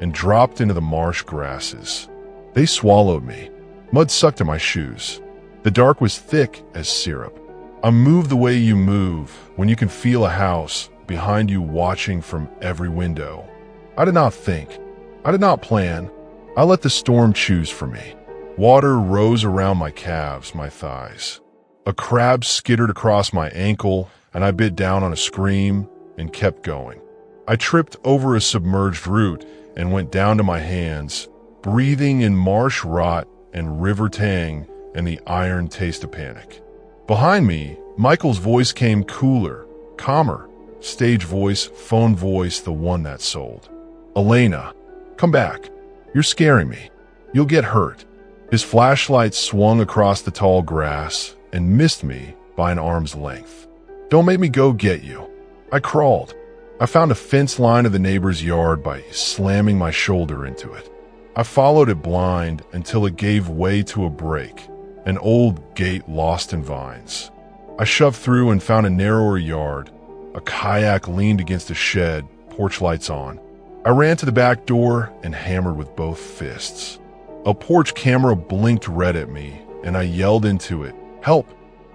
and dropped into the marsh grasses. They swallowed me. Mud sucked at my shoes. The dark was thick as syrup. I moved the way you move when you can feel a house behind you watching from every window. I did not think. I did not plan. I let the storm choose for me. Water rose around my calves, my thighs. A crab skittered across my ankle, and I bit down on a scream and kept going. I tripped over a submerged root and went down to my hands, breathing in marsh rot and river tang and the iron taste of panic. Behind me, Michael's voice came cooler, calmer, stage voice, phone voice, the one that sold. Elena, come back. You're scaring me. You'll get hurt. His flashlight swung across the tall grass and missed me by an arm's length. Don't make me go get you. I crawled. I found a fence line of the neighbor's yard by slamming my shoulder into it. I followed it blind until it gave way to a break, an old gate lost in vines. I shoved through and found a narrower yard. A kayak leaned against a shed, porch lights on. I ran to the back door and hammered with both fists. A porch camera blinked red at me, and I yelled into it, "Help,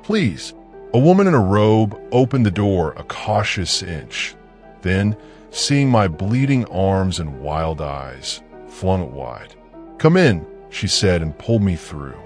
please." A woman in a robe opened the door a cautious inch. Then, seeing my bleeding arms and wild eyes, flung it wide. "Come in," she said and pulled me through.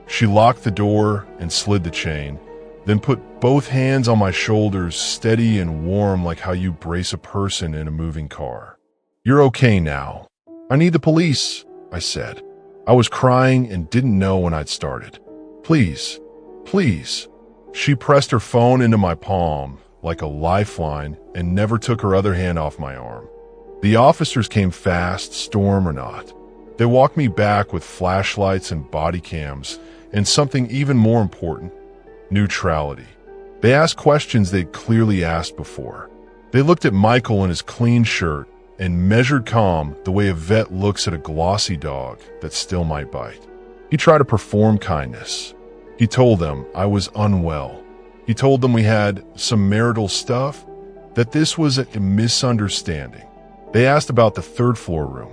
She locked the door and slid the chain, then put both hands on my shoulders, steady and warm like how you brace a person in a moving car. "You're okay now." "I need the police," I said. I was crying and didn't know when I'd started. "Please, please." She pressed her phone into my palm like a lifeline and never took her other hand off my arm. The officers came fast, storm or not. They walked me back with flashlights and body cams and something even more important, neutrality. They asked questions they'd clearly asked before. They looked at Michael in his clean shirt and measured calm the way a vet looks at a glossy dog that still might bite. He tried to perform kindness. He told them I was unwell. He told them we had some marital stuff, that this was a misunderstanding. They asked about the third floor room.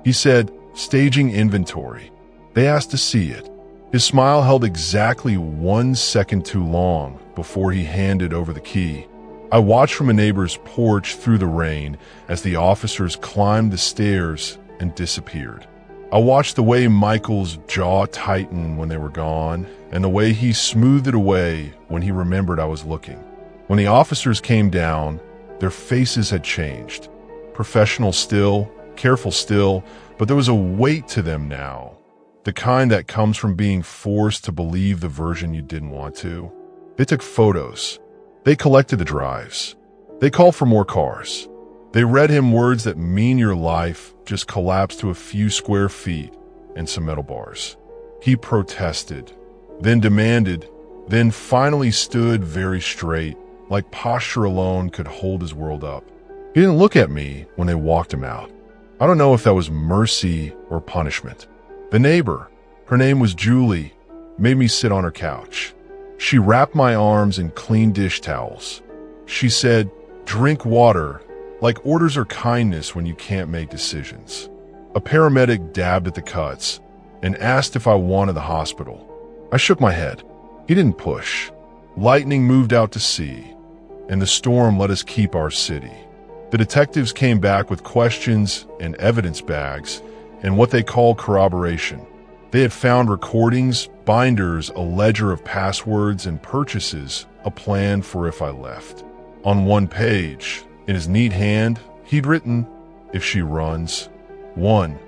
He said, staging inventory. They asked to see it. His smile held exactly 1 second too long before he handed over the key. I watched from a neighbor's porch through the rain as the officers climbed the stairs and disappeared. I watched the way Michael's jaw tightened when they were gone and the way he smoothed it away when he remembered I was looking. When the officers came down, their faces had changed. Professional still, careful still, but there was a weight to them now. The kind that comes from being forced to believe the version you didn't want to. They took photos. They collected the drives. They called for more cars. They read him words that mean your life just collapsed to a few square feet and some metal bars. He protested, then demanded, then finally stood very straight, like posture alone could hold his world up. He didn't look at me when they walked him out. I don't know if that was mercy or punishment. The neighbor, her name was Julie, made me sit on her couch. She wrapped my arms in clean dish towels. She said, "Drink water," like orders are kindness when you can't make decisions. A paramedic dabbed at the cuts and asked if I wanted the hospital. I shook my head. He didn't push. Lightning moved out to sea, and the storm let us keep our city. The detectives came back with questions and evidence bags and what they called corroboration. They had found recordings, binders, a ledger of passwords and purchases, a plan for if I left. On one page, in his neat hand, he'd written, "If she runs." 1.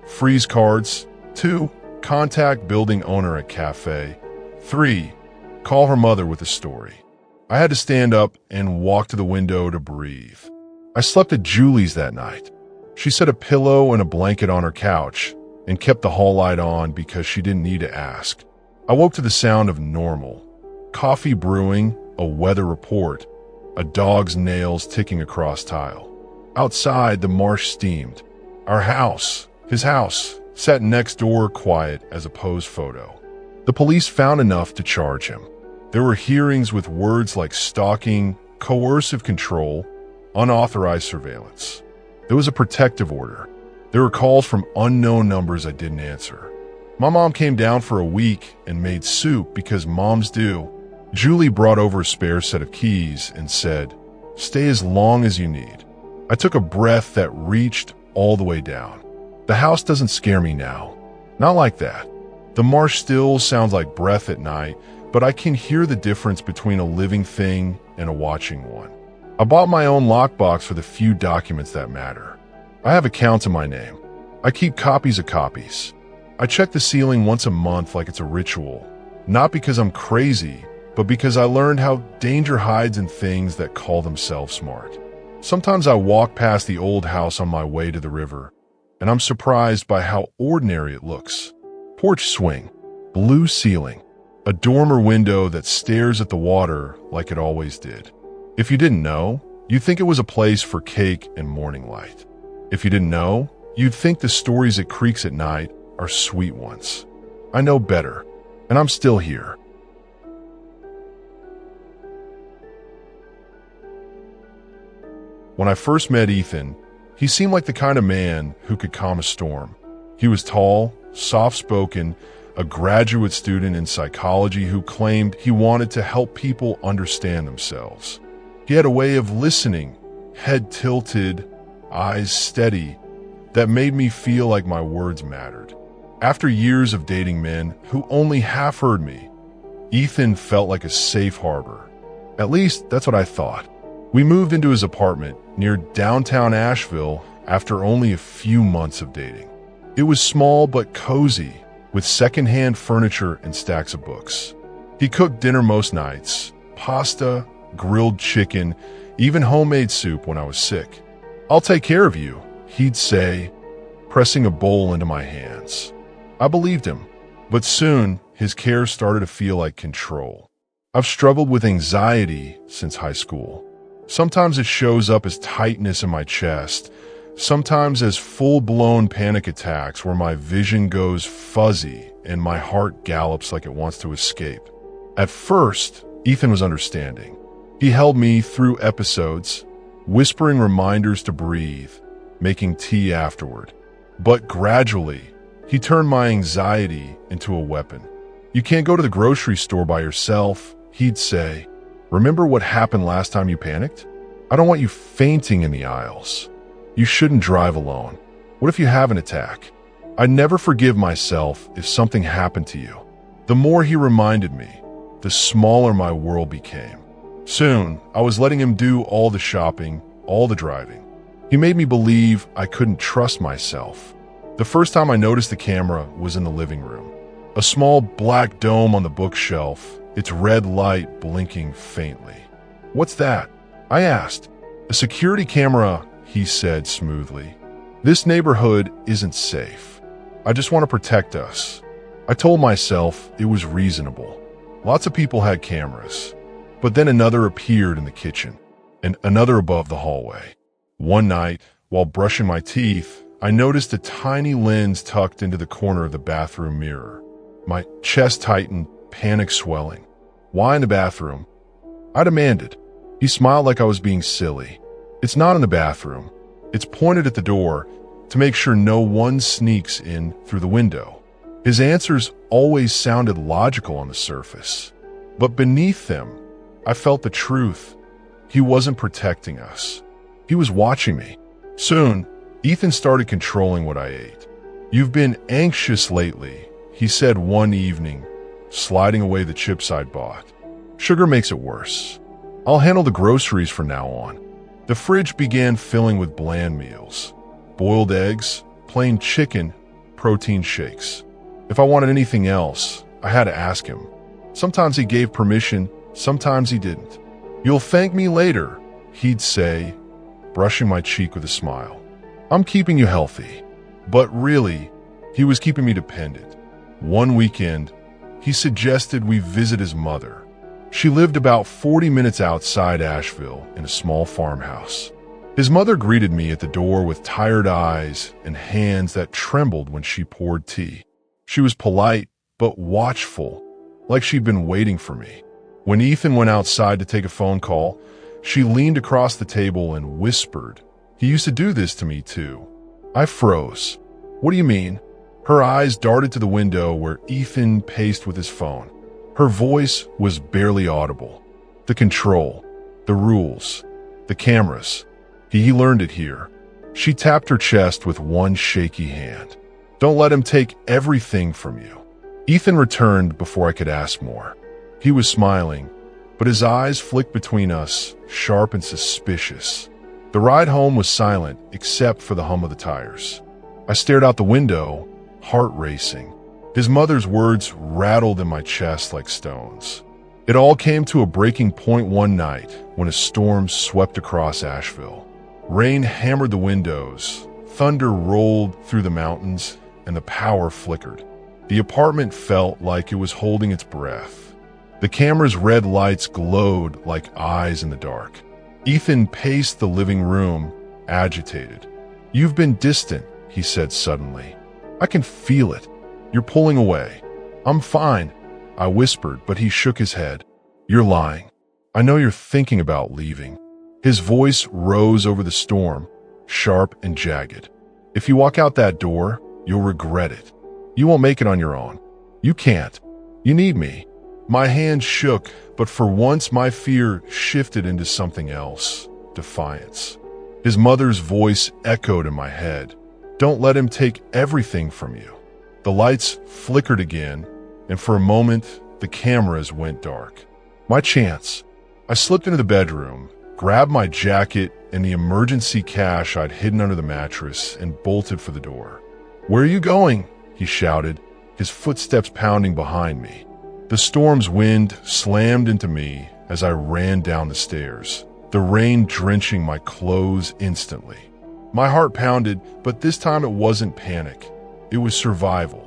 Freeze cards. 2. Contact building owner at cafe. 3. Call her mother with a story. I had to stand up and walk to the window to breathe. I slept at Julie's that night. She set a pillow and a blanket on her couch and kept the hall light on because she didn't need to ask. I woke to the sound of normal. Coffee brewing, a weather report, a dog's nails ticking across tile. Outside, the marsh steamed. Our house, his house, sat next door quiet as a posed photo. The police found enough to charge him. There were hearings with words like stalking, coercive control, unauthorized surveillance. There was a protective order. There were calls from unknown numbers I didn't answer. My mom came down for a week and made soup because moms do. Julie brought over a spare set of keys and said, "Stay as long as you need." I took a breath that reached all the way down. The house doesn't scare me now. Not like that. The marsh still sounds like breath at night, but I can hear the difference between a living thing and a watching one. I bought my own lockbox for the few documents that matter. I have accounts in my name. I keep copies of copies. I check the ceiling once a month like it's a ritual. Not because I'm crazy, but because I learned how danger hides in things that call themselves smart. Sometimes I walk past the old house on my way to the river, and I'm surprised by how ordinary it looks. Porch swing, blue ceiling, a dormer window that stares at the water like it always did. If you didn't know, you'd think it was a place for cake and morning light. If you didn't know, you'd think the stories it creaks at night are sweet ones. I know better, and I'm still here. When I first met Ethan, he seemed like the kind of man who could calm a storm. He was tall, soft-spoken, a graduate student in psychology who claimed he wanted to help people understand themselves. He had a way of listening, head tilted, eyes steady, that made me feel like my words mattered. After years of dating men who only half heard me, Ethan felt like a safe harbor. At least, that's what I thought. We moved into his apartment near downtown Asheville after only a few months of dating. It was small but cozy, with secondhand furniture and stacks of books. He cooked dinner most nights, pasta, grilled chicken, even homemade soup when I was sick. "I'll take care of you," he'd say, pressing a bowl into my hands. I believed him, but soon his care started to feel like control. I've struggled with anxiety since high school. Sometimes it shows up as tightness in my chest, sometimes as full-blown panic attacks where my vision goes fuzzy and my heart gallops like it wants to escape. At first, Ethan was understanding. He held me through episodes, whispering reminders to breathe, making tea afterward. But gradually, he turned my anxiety into a weapon. "You can't go to the grocery store by yourself," he'd say. "Remember what happened last time you panicked? I don't want you fainting in the aisles. You shouldn't drive alone. What if you have an attack? I'd never forgive myself if something happened to you." The more he reminded me, the smaller my world became. Soon, I was letting him do all the shopping, all the driving. He made me believe I couldn't trust myself. The first time I noticed the camera was in the living room. A small black dome on the bookshelf, its red light blinking faintly. "What's that?" I asked. "A security camera," he said smoothly. "This neighborhood isn't safe. I just want to protect us." I told myself it was reasonable. Lots of people had cameras. But then another appeared in the kitchen, and another above the hallway. One night, while brushing my teeth, I noticed a tiny lens tucked into the corner of the bathroom mirror. My chest tightened, panic swelling. Why in the bathroom? I demanded. He smiled like I was being silly. It's not in the bathroom. It's pointed at the door to make sure no one sneaks in through the window. His answers always sounded logical on the surface. But beneath them, I felt the truth. He wasn't protecting us. He was watching me. Soon, Ethan started controlling what I ate. "You've been anxious lately," he said one evening, sliding away the chips I'd bought. "Sugar makes it worse. I'll handle the groceries from now on." The fridge began filling with bland meals. Boiled eggs, plain chicken, protein shakes. If I wanted anything else, I had to ask him. Sometimes he gave permission, sometimes he didn't. "You'll thank me later," he'd say, brushing my cheek with a smile. "I'm keeping you healthy." But really, he was keeping me dependent. One weekend, he suggested we visit his mother. She lived about 40 minutes outside Asheville in a small farmhouse. His mother greeted me at the door with tired eyes and hands that trembled when she poured tea. She was polite, but watchful, like she'd been waiting for me. When Ethan went outside to take a phone call, she leaned across the table and whispered. He used to do this to me too. I froze. "What do you mean?" Her eyes darted to the window where Ethan paced with his phone. Her voice was barely audible. The control, the rules, the cameras. He learned it here. She tapped her chest with one shaky hand. "Don't let him take everything from you." Ethan returned before I could ask more. He was smiling, but his eyes flicked between us, sharp and suspicious. The ride home was silent except for the hum of the tires. I stared out the window, heart racing. His mother's words rattled in my chest like stones. It all came to a breaking point one night when a storm swept across Asheville. Rain hammered the windows, thunder rolled through the mountains, and the power flickered. The apartment felt like it was holding its breath. The camera's red lights glowed like eyes in the dark. Ethan paced the living room, agitated. "You've been distant," he said suddenly. "I can feel it. You're pulling away." "I'm fine," I whispered, but he shook his head. "You're lying. I know you're thinking about leaving." His voice rose over the storm, sharp and jagged. "If you walk out that door, you'll regret it. You won't make it on your own. You can't. You need me." My hand shook, but for once my fear shifted into something else, defiance. His mother's voice echoed in my head. "Don't let him take everything from you." The lights flickered again, and for a moment, the cameras went dark. My chance. I slipped into the bedroom, grabbed my jacket and the emergency cash I'd hidden under the mattress, and bolted for the door. "Where are you going?" he shouted, his footsteps pounding behind me. The storm's wind slammed into me as I ran down the stairs, the rain drenching my clothes instantly. My heart pounded, but this time it wasn't panic. It was survival.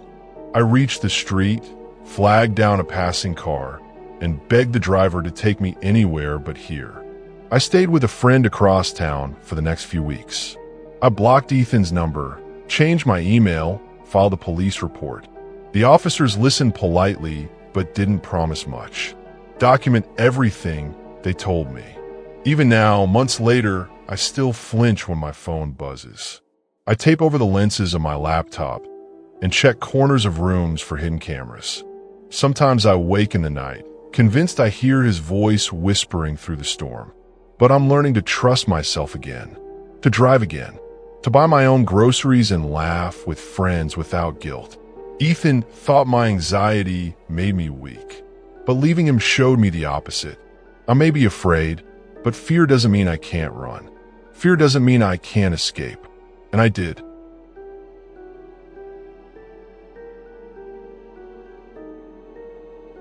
I reached the street, flagged down a passing car, and begged the driver to take me anywhere but here. I stayed with a friend across town for the next few weeks. I blocked Ethan's number, changed my email, filed a police report. The officers listened politely, but didn't promise much. Document everything they told me. Even now, months later, I still flinch when my phone buzzes. I tape over the lenses of my laptop and check corners of rooms for hidden cameras. Sometimes I wake in the night, convinced I hear his voice whispering through the storm. But I'm learning to trust myself again, to drive again, to buy my own groceries and laugh with friends without guilt. Ethan thought my anxiety made me weak, but leaving him showed me the opposite. I may be afraid, but fear doesn't mean I can't run. Fear doesn't mean I can't escape. And I did.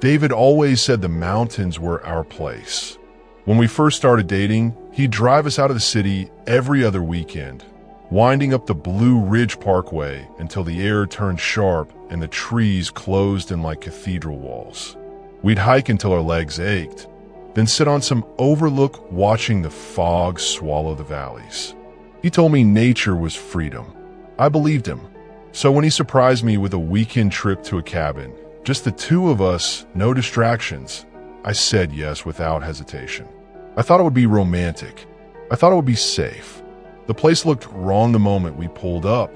David always said the mountains were our place. When we first started dating, he'd drive us out of the city every other weekend, winding up the Blue Ridge Parkway until the air turned sharp and the trees closed in like cathedral walls. We'd hike until our legs ached, then sit on some overlook watching the fog swallow the valleys. He told me nature was freedom. I believed him. So when he surprised me with a weekend trip to a cabin, just the two of us, no distractions, I said yes without hesitation. I thought it would be romantic. I thought it would be safe. The place looked wrong the moment we pulled up.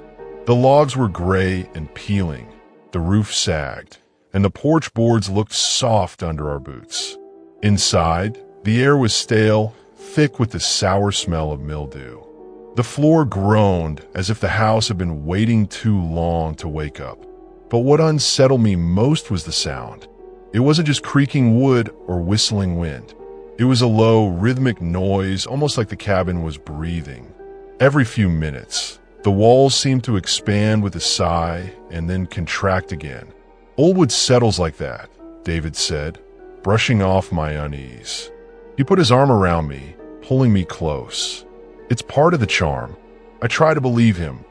The logs were gray and peeling. The roof sagged, and the porch boards looked soft under our boots. Inside, the air was stale, thick with the sour smell of mildew. The floor groaned as if the house had been waiting too long to wake up. But what unsettled me most was the sound. It wasn't just creaking wood or whistling wind. It was a low, rhythmic noise, almost like the cabin was breathing. Every few minutes, the walls seemed to expand with a sigh and then contract again. "Old wood settles like that," David said, brushing off my unease. He put his arm around me, pulling me close. "It's part of the charm." I tried to believe him,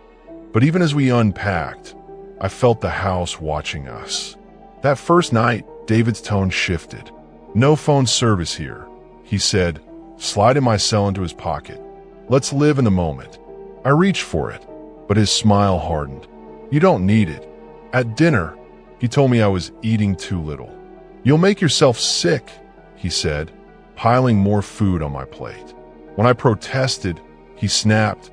but even as we unpacked, I felt the house watching us. That first night, David's tone shifted. "No phone service here," he said, sliding my cell into his pocket. "Let's live in the moment." I reached for it, but his smile hardened. "You don't need it." At dinner, he told me I was eating too little. "You'll make yourself sick," he said, piling more food on my plate. When I protested, he snapped,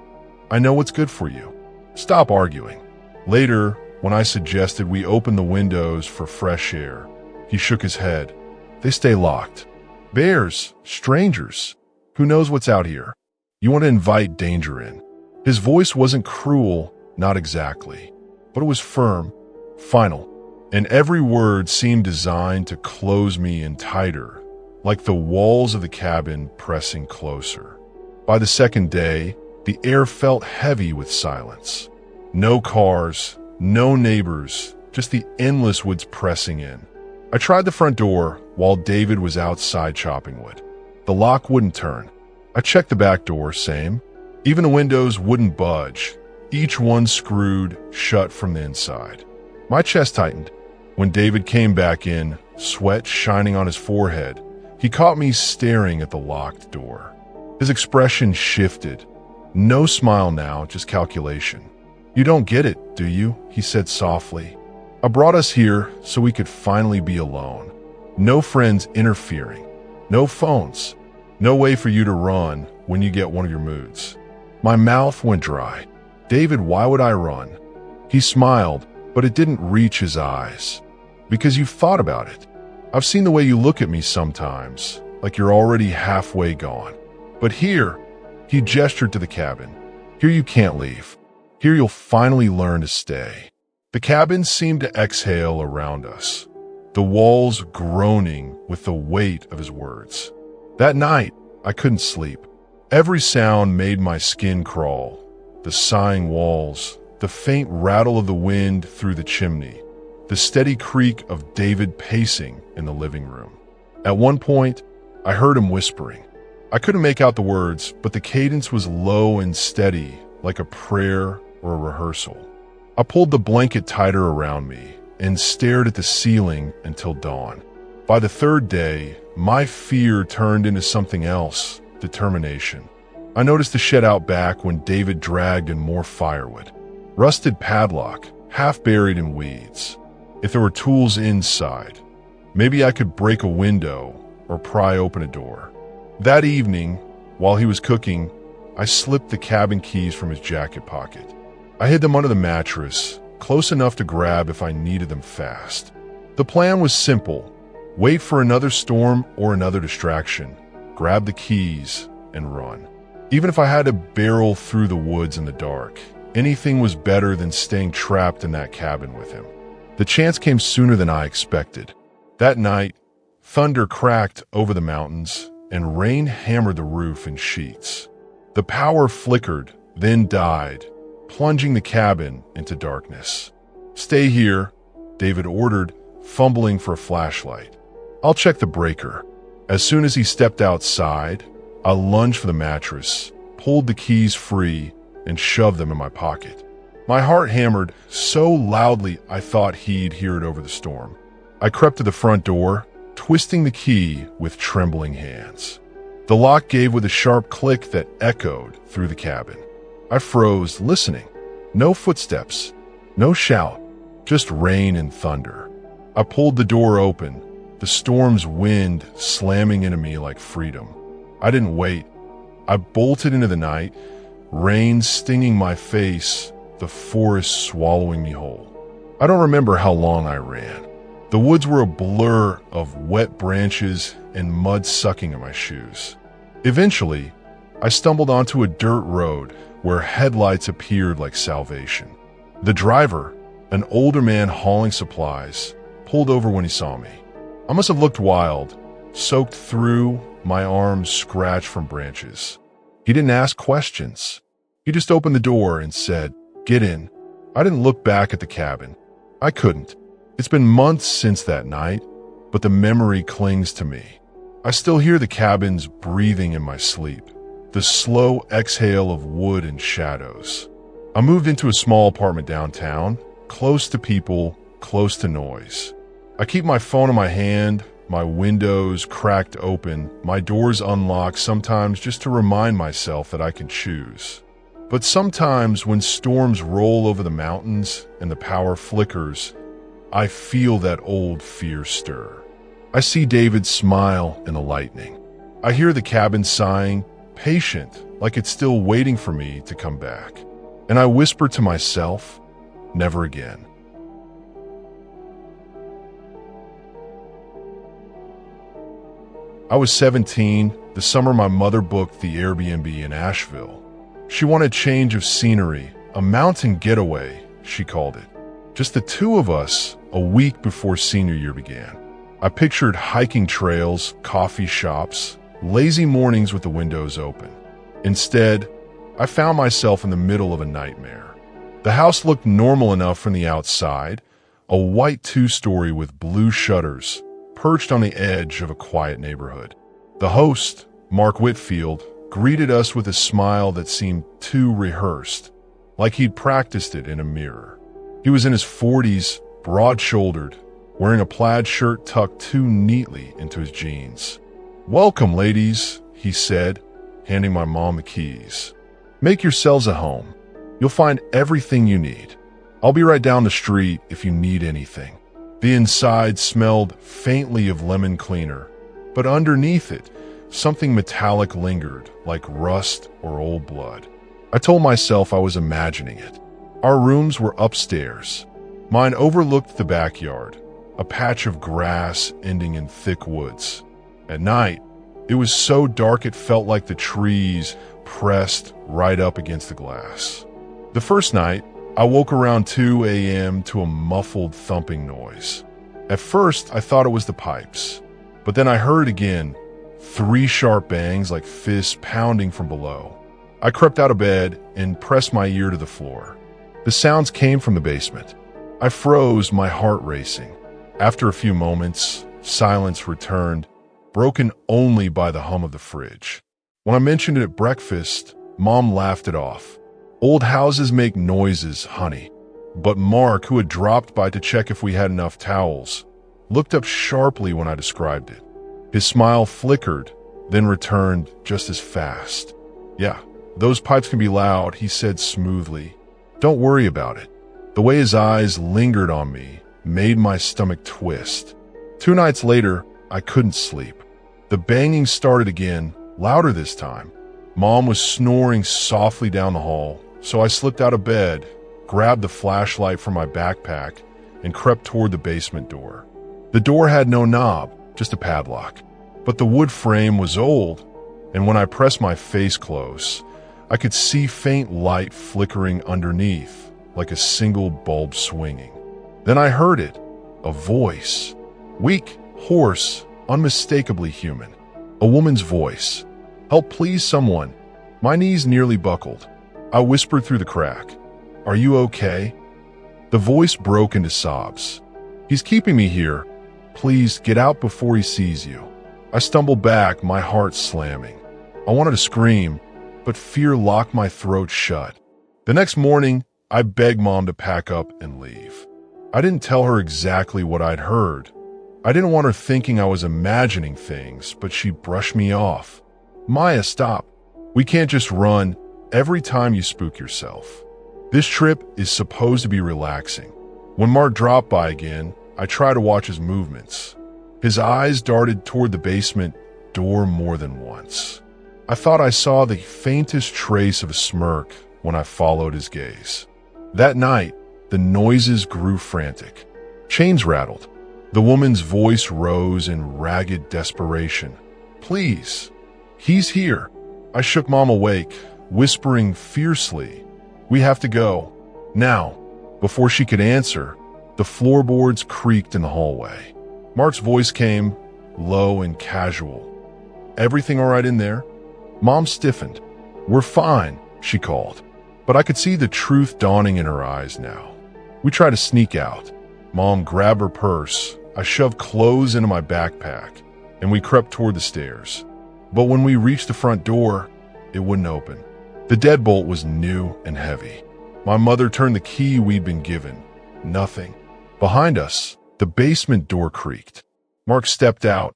"I know what's good for you. Stop arguing." Later, when I suggested we open the windows for fresh air, he shook his head. "They stay locked. Bears, strangers, who knows what's out here? You want to invite danger in." His voice wasn't cruel, not exactly, but it was firm, final, and every word seemed designed to close me in tighter, like the walls of the cabin pressing closer. By the second day, the air felt heavy with silence. No cars, no neighbors, just the endless woods pressing in. I tried the front door while David was outside chopping wood. The lock wouldn't turn. I checked the back door, same. Even the windows wouldn't budge, each one screwed shut from the inside. My chest tightened. When David came back in, sweat shining on his forehead, he caught me staring at the locked door. His expression shifted. No smile now, just calculation. "You don't get it, do you?" he said softly. "I brought us here so we could finally be alone. No friends interfering. No phones. No way for you to run when you get one of your moods." My mouth went dry. "David, why would I run?" He smiled, but it didn't reach his eyes. "Because you've thought about it. I've seen the way you look at me sometimes, like you're already halfway gone. But here," he gestured to the cabin, "here you can't leave. Here you'll finally learn to stay." The cabin seemed to exhale around us, the walls groaning with the weight of his words. That night, I couldn't sleep. Every sound made my skin crawl. The sighing walls, the faint rattle of the wind through the chimney, the steady creak of David pacing in the living room. At one point, I heard him whispering. I couldn't make out the words, but the cadence was low and steady, like a prayer or a rehearsal. I pulled the blanket tighter around me and stared at the ceiling until dawn. By the third day, my fear turned into something else. Determination. I noticed the shed out back when David dragged in more firewood. Rusted padlock, half buried in weeds. If there were tools inside, maybe I could break a window or pry open a door. That evening, while he was cooking, I slipped the cabin keys from his jacket pocket. I hid them under the mattress, close enough to grab if I needed them fast. The plan was simple. Wait for another storm or another distraction. Grab the keys, and run. Even if I had to barrel through the woods in the dark, anything was better than staying trapped in that cabin with him. The chance came sooner than I expected. That night, thunder cracked over the mountains, and rain hammered the roof in sheets. The power flickered, then died, plunging the cabin into darkness. "Stay here," David ordered, fumbling for a flashlight. "I'll check the breaker." As soon as he stepped outside, I lunged for the mattress, pulled the keys free, and shoved them in my pocket. My heart hammered so loudly I thought he'd hear it over the storm. I crept to the front door, twisting the key with trembling hands. The lock gave with a sharp click that echoed through the cabin. I froze, listening. No footsteps, no shout, just rain and thunder. I pulled the door open, the storm's wind slamming into me like freedom. I didn't wait. I bolted into the night, rain stinging my face, the forest swallowing me whole. I don't remember how long I ran. The woods were a blur of wet branches and mud sucking at my shoes. Eventually, I stumbled onto a dirt road where headlights appeared like salvation. The driver, an older man hauling supplies, pulled over when he saw me. I must have looked wild, soaked through, my arms scratched from branches. He didn't ask questions. He just opened the door and said, "Get in." I didn't look back at the cabin. I couldn't. It's been months since that night, but the memory clings to me. I still hear the cabin's breathing in my sleep, the slow exhale of wood and shadows. I moved into a small apartment downtown, close to people, close to noise. I keep my phone in my hand, my windows cracked open, my doors unlocked, sometimes just to remind myself that I can choose. But sometimes when storms roll over the mountains and the power flickers, I feel that old fear stir. I see David smile in the lightning. I hear the cabin sighing, patient, like it's still waiting for me to come back. And I whisper to myself, never again. I was 17, the summer my mother booked the Airbnb in Asheville. She wanted change of scenery, a mountain getaway, she called it. Just the two of us, a week before senior year began. I pictured hiking trails, coffee shops, lazy mornings with the windows open. Instead, I found myself in the middle of a nightmare. The house looked normal enough from the outside, a white two-story with blue shutters, perched on the edge of a quiet neighborhood. The host, Mark Whitfield, greeted us with a smile that seemed too rehearsed, like he'd practiced it in a mirror. He was in his 40s, broad-shouldered, wearing a plaid shirt tucked too neatly into his jeans. "Welcome, ladies," he said, handing my mom the keys. "Make yourselves at home. You'll find everything you need. I'll be right down the street if you need anything." The inside smelled faintly of lemon cleaner, but underneath it, something metallic lingered, like rust or old blood. I told myself I was imagining it. Our rooms were upstairs. Mine overlooked the backyard, a patch of grass ending in thick woods. At night, it was so dark it felt like the trees pressed right up against the glass. The first night, I woke around 2 a.m. to a muffled thumping noise. At first, I thought it was the pipes, but then I heard again, 3 sharp bangs like fists pounding from below. I crept out of bed and pressed my ear to the floor. The sounds came from the basement. I froze, my heart racing. After a few moments, silence returned, broken only by the hum of the fridge. When I mentioned it at breakfast, Mom laughed it off. "Old houses make noises, honey." But Mark, who had dropped by to check if we had enough towels, looked up sharply when I described it. His smile flickered, then returned just as fast. "Yeah, those pipes can be loud," he said smoothly. "Don't worry about it." The way his eyes lingered on me made my stomach twist. 2 nights later, I couldn't sleep. The banging started again, louder this time. Mom was snoring softly down the hall, so I slipped out of bed, grabbed the flashlight from my backpack, and crept toward the basement door. The door had no knob, just a padlock. But the wood frame was old, and when I pressed my face close, I could see faint light flickering underneath, like a single bulb swinging. Then I heard it, a voice. Weak, hoarse, unmistakably human. A woman's voice. "Help, please, someone." My knees nearly buckled. I whispered through the crack, "Are you okay?" The voice broke into sobs. "He's keeping me here. Please, get out before he sees you." I stumbled back, my heart slamming. I wanted to scream, but fear locked my throat shut. The next morning, I begged Mom to pack up and leave. I didn't tell her exactly what I'd heard. I didn't want her thinking I was imagining things, but she brushed me off. "Maya, stop. We can't just run every time you spook yourself. This trip is supposed to be relaxing." When Mark dropped by again, I tried to watch his movements. His eyes darted toward the basement door more than once. I thought I saw the faintest trace of a smirk when I followed his gaze. That night, the noises grew frantic. Chains rattled. The woman's voice rose in ragged desperation. "Please, he's here." I shook Mom awake, whispering fiercely, "We have to go. Now." Before she could answer, the floorboards creaked in the hallway. Mark's voice came, low and casual. "Everything all right in there?" Mom stiffened. "We're fine," she called. But I could see the truth dawning in her eyes now. We tried to sneak out. Mom grabbed her purse. I shoved clothes into my backpack, and we crept toward the stairs. But when we reached the front door, it wouldn't open. The deadbolt was new and heavy. My mother turned the key we'd been given. Nothing. Behind us, the basement door creaked. Mark stepped out,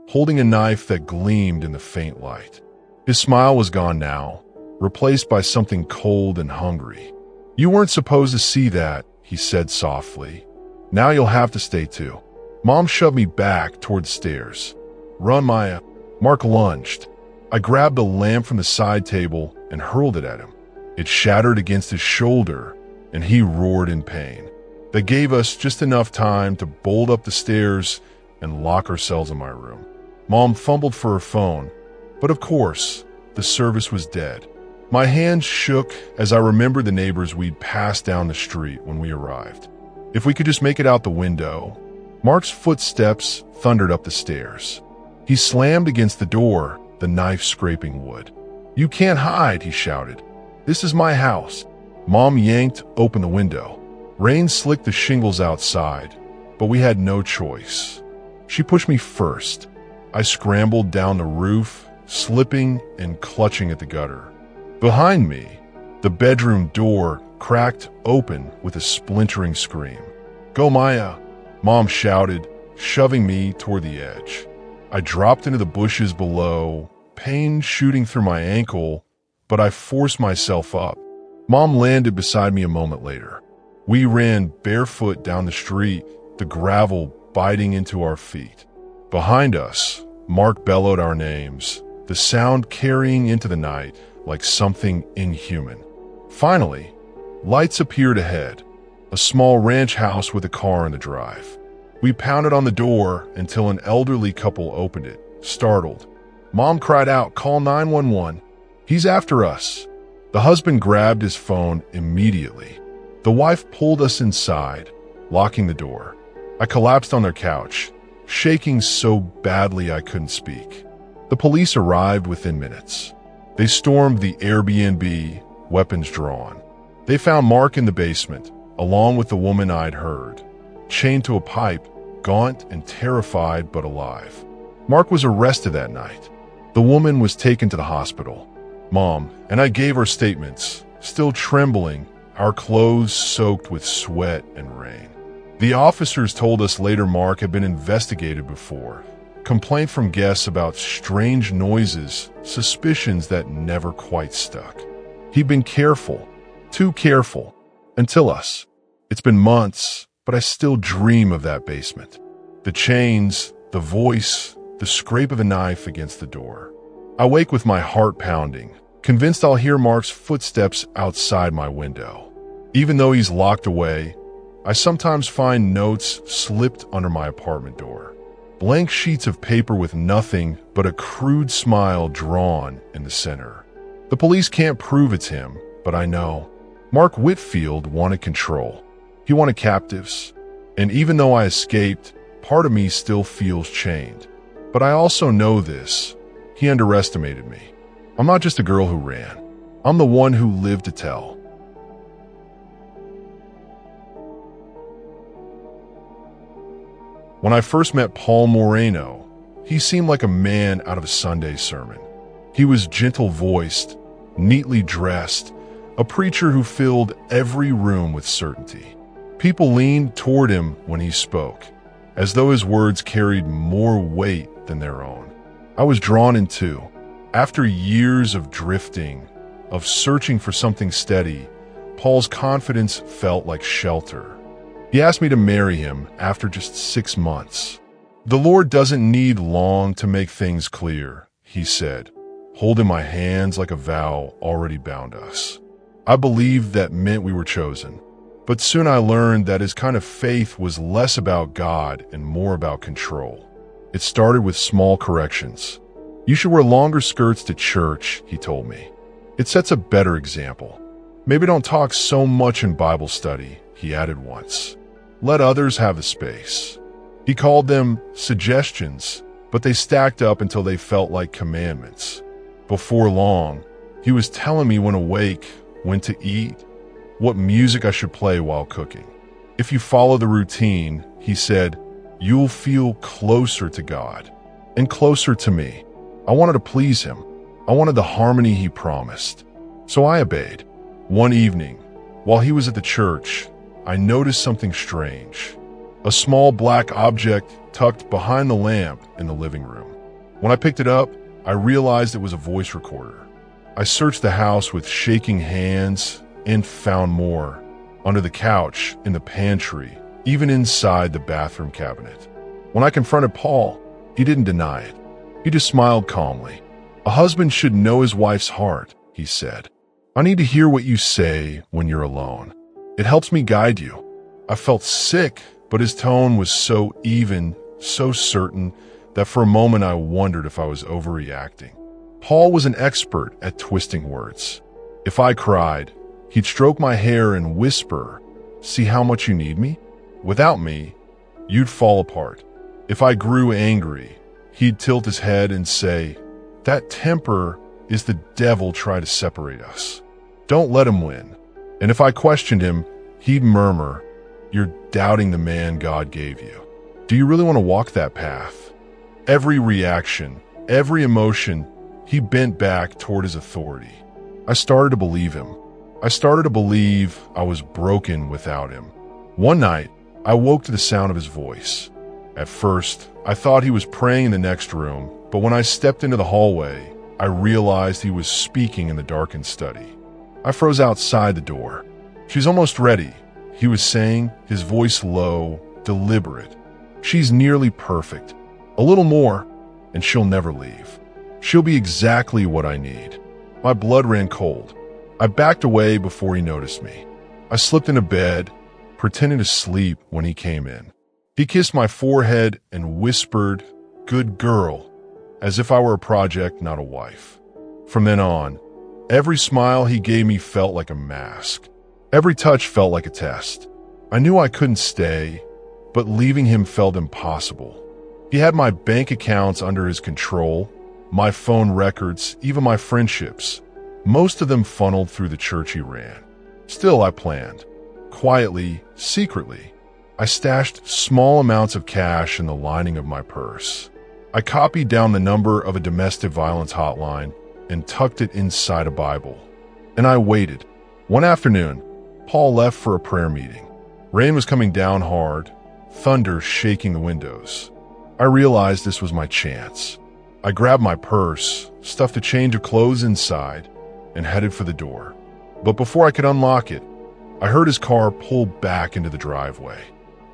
holding a knife that gleamed in the faint light. His smile was gone now, replaced by something cold and hungry. "You weren't supposed to see that," he said softly. "Now you'll have to stay too." Mom shoved me back toward the stairs. "Run, Maya." Mark lunged. I grabbed a lamp from the side table and hurled it at him. It shattered against his shoulder, and he roared in pain. That gave us just enough time to bolt up the stairs and lock ourselves in my room. Mom fumbled for her phone, but of course, the service was dead. My hands shook as I remembered the neighbors we'd passed down the street when we arrived. If we could just make it out the window. Mark's footsteps thundered up the stairs. He slammed against the door, the knife scraping wood. "You can't hide," he shouted. "This is my house." Mom yanked open the window. Rain slicked the shingles outside, but we had no choice. She pushed me first. I scrambled down the roof, slipping and clutching at the gutter. Behind me, the bedroom door cracked open with a splintering scream. "Go, Maya," Mom shouted, shoving me toward the edge. I dropped into the bushes below, pain shooting through my ankle, but I forced myself up. Mom landed beside me a moment later. We ran barefoot down the street, the gravel biting into our feet. Behind us, Mark bellowed our names, the sound carrying into the night like something inhuman. Finally, lights appeared ahead, a small ranch house with a car in the drive. We pounded on the door until an elderly couple opened it, startled. Mom cried out, "Call 911. He's after us." The husband grabbed his phone immediately. The wife pulled us inside, locking the door. I collapsed on their couch, shaking so badly I couldn't speak. The police arrived within minutes. They stormed the Airbnb, weapons drawn. They found Mark in the basement, along with the woman I'd heard, chained to a pipe, gaunt and terrified but alive. Mark was arrested that night. The woman was taken to the hospital. Mom and I gave our statements, still trembling, our clothes soaked with sweat and rain. The officers told us later Mark had been investigated before. Complaint from guests about strange noises, suspicions that never quite stuck. He'd been careful, too careful, until us. It's been months, but I still dream of that basement. The chains, the voice, the scrape of a knife against the door. I wake with my heart pounding, convinced I'll hear Mark's footsteps outside my window. Even though he's locked away, I sometimes find notes slipped under my apartment door. Blank sheets of paper with nothing but a crude smile drawn in the center. The police can't prove it's him, but I know. Mark Whitfield wanted control. He wanted captives. And even though I escaped, part of me still feels chained. But I also know this. He underestimated me. I'm not just a girl who ran. I'm the one who lived to tell. When I first met Paul Moreno, he seemed like a man out of a Sunday sermon. He was gentle-voiced, neatly dressed, a preacher who filled every room with certainty. People leaned toward him when he spoke, as though his words carried more weight than their own. I was drawn in too. After years of drifting, of searching for something steady, Paul's confidence felt like shelter. He asked me to marry him after just 6 months. "The Lord doesn't need long to make things clear," he said, holding my hands like a vow already bound us. I believed that meant we were chosen, but soon I learned that his kind of faith was less about God and more about control. It started with small corrections. "You should wear longer skirts to church," he told me. "It sets a better example. Maybe don't talk so much in Bible study," he added once. "Let others have the space." He called them suggestions, but they stacked up until they felt like commandments. Before long, he was telling me when awake, when to eat, what music I should play while cooking. "If you follow the routine," he said, "you'll feel closer to God and closer to me." I wanted to please him. I wanted the harmony he promised. So I obeyed. One evening, while he was at the church, I noticed something strange. A small black object tucked behind the lamp in the living room. When I picked it up, I realized it was a voice recorder. I searched the house with shaking hands and found more. Under the couch, in the pantry, even inside the bathroom cabinet. When I confronted Paul, he didn't deny it. He just smiled calmly. "A husband should know his wife's heart," he said. "I need to hear what you say when you're alone. It helps me guide you." I felt sick, but his tone was so even, so certain, that for a moment I wondered if I was overreacting. Paul was an expert at twisting words. If I cried, he'd stroke my hair and whisper, "See how much you need me? Without me, you'd fall apart." If I grew angry, he'd tilt his head and say, "That temper is the devil trying to separate us. Don't let him win." And if I questioned him, he'd murmur, "You're doubting the man God gave you. Do you really want to walk that path?" Every reaction, every emotion, he bent back toward his authority. I started to believe him. I started to believe I was broken without him. One night, I woke to the sound of his voice. At first, I thought he was praying in the next room, but when I stepped into the hallway, I realized he was speaking in the darkened study. I froze outside the door. "She's almost ready," he was saying, his voice low, deliberate. "She's nearly perfect. A little more, and she'll never leave. She'll be exactly what I need." My blood ran cold. I backed away before he noticed me. I slipped into bed, pretending to sleep when he came in. He kissed my forehead and whispered, "Good girl," as if I were a project, not a wife. From then on, every smile he gave me felt like a mask. Every touch felt like a test. I knew I couldn't stay, but leaving him felt impossible. He had my bank accounts under his control, my phone records, even my friendships. Most of them funneled through the church he ran. Still, I planned. Quietly, secretly. I stashed small amounts of cash in the lining of my purse. I copied down the number of a domestic violence hotline and tucked it inside a Bible. And I waited. One afternoon, Paul left for a prayer meeting. Rain was coming down hard, thunder shaking the windows. I realized this was my chance. I grabbed my purse, stuffed a change of clothes inside, and headed for the door. But before I could unlock it, I heard his car pull back into the driveway.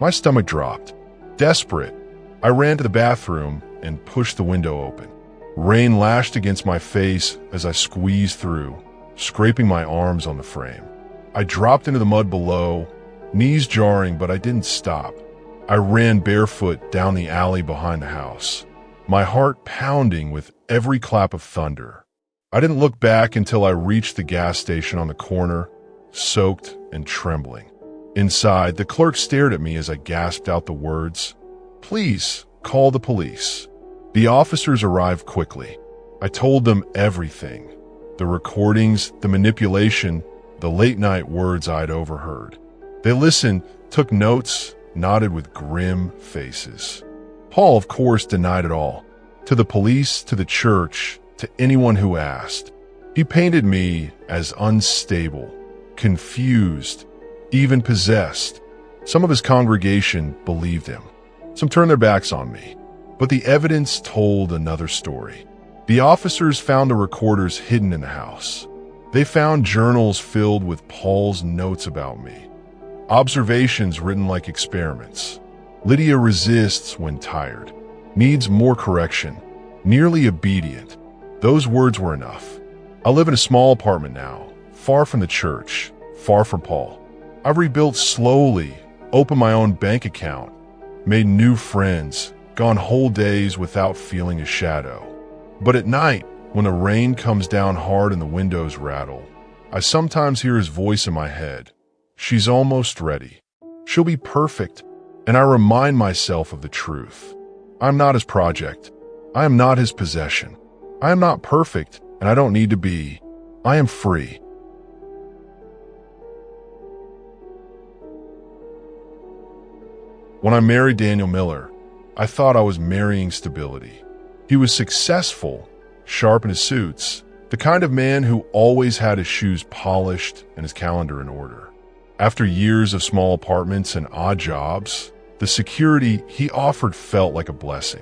My stomach dropped. Desperate, I ran to the bathroom and pushed the window open. Rain lashed against my face as I squeezed through, scraping my arms on the frame. I dropped into the mud below, knees jarring, but I didn't stop. I ran barefoot down the alley behind the house, my heart pounding with every clap of thunder. I didn't look back until I reached the gas station on the corner, soaked and trembling. Inside, the clerk stared at me as I gasped out the words, "Please, call the police." The officers arrived quickly. I told them everything. The recordings, the manipulation, the late-night words I'd overheard. They listened, took notes, nodded with grim faces. Paul, of course, denied it all. To the police, to the church, to anyone who asked. He painted me as unstable, confused, even possessed. Some of his congregation believed him. Some turned their backs on me. But the evidence told another story. The officers found the recorders hidden in the house. They found journals filled with Paul's notes about me. Observations written like experiments. Lydia resists when tired, needs more correction, nearly obedient. Those words were enough. I live in a small apartment now, far from the church, far from Paul. I've rebuilt slowly, opened my own bank account, made new friends, gone whole days without feeling a shadow. But at night, when the rain comes down hard and the windows rattle, I sometimes hear his voice in my head. She's almost ready. She'll be perfect. And I remind myself of the truth. I'm not his project. I am not his possession. I am not perfect, and I don't need to be. I am free. When I married Daniel Miller, I thought I was marrying stability. He was successful, sharp in his suits, the kind of man who always had his shoes polished and his calendar in order. After years of small apartments and odd jobs, the security he offered felt like a blessing.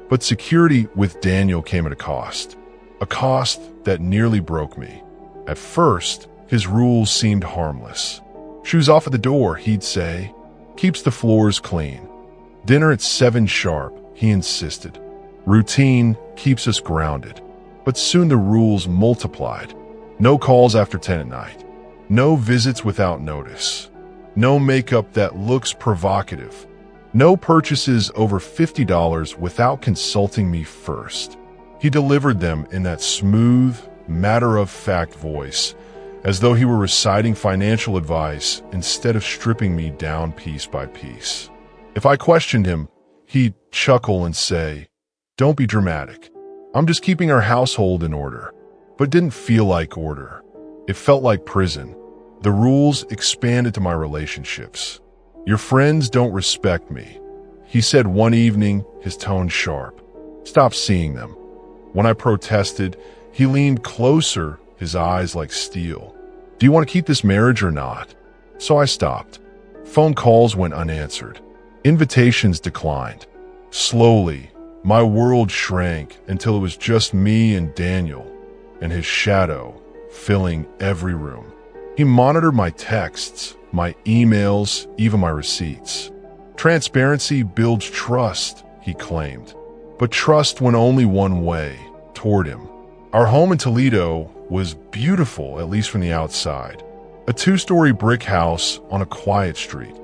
But security with Daniel came at a cost that nearly broke me. At first, his rules seemed harmless. Shoes off at the door, he'd say. Keeps the floors clean. Dinner at 7 sharp, he insisted. Routine keeps us grounded. But soon the rules multiplied. No calls after 10 at night. No visits without notice. No makeup that looks provocative. No purchases over $50 without consulting me first. He delivered them in that smooth, matter-of-fact voice, as though he were reciting financial advice instead of stripping me down piece by piece. If I questioned him, he'd chuckle and say, "Don't be dramatic. I'm just keeping our household in order." But it didn't feel like order. It felt like prison. The rules expanded to my relationships. "Your friends don't respect me," he said one evening, his tone sharp. "Stop seeing them." When I protested, he leaned closer, his eyes like steel. "Do you want to keep this marriage or not?" So I stopped. Phone calls went unanswered. Invitations declined. Slowly, my world shrank until it was just me and Daniel, and his shadow filling every room. He monitored my texts, my emails, even my receipts. "Transparency builds trust," he claimed. But trust went only one way, toward him. Our home in Toledo was beautiful, at least from the outside. A 2-story brick house on a quiet street.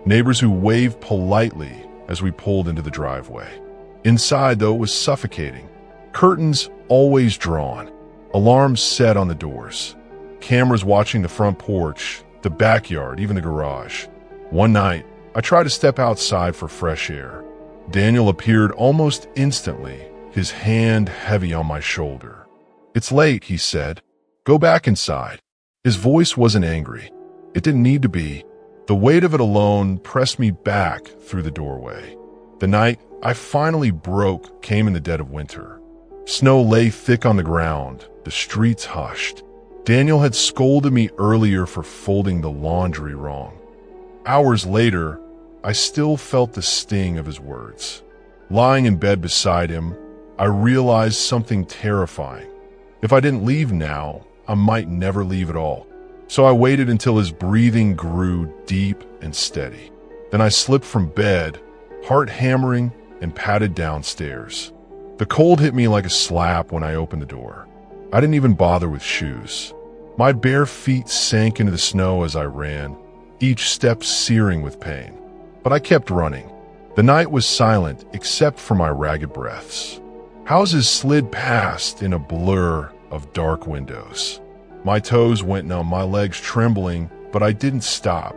Neighbors who waved politely as we pulled into the driveway. Inside, though, it was suffocating. Curtains always drawn. Alarms set on the doors. Cameras watching the front porch, the backyard, even the garage. One night, I tried to step outside for fresh air. Daniel appeared almost instantly, his hand heavy on my shoulder. "It's late," he said. "Go back inside." His voice wasn't angry. It didn't need to be. The weight of it alone pressed me back through the doorway. The night I finally broke came in the dead of winter. Snow lay thick on the ground, the streets hushed. Daniel had scolded me earlier for folding the laundry wrong. Hours later, I still felt the sting of his words. Lying in bed beside him, I realized something terrifying. If I didn't leave now, I might never leave at all. So I waited until his breathing grew deep and steady. Then I slipped from bed, heart hammering, and padded downstairs. The cold hit me like a slap when I opened the door. I didn't even bother with shoes. My bare feet sank into the snow as I ran, each step searing with pain. But I kept running. The night was silent except for my ragged breaths. Houses slid past in a blur of dark windows. My toes went numb, my legs trembling, but I didn't stop.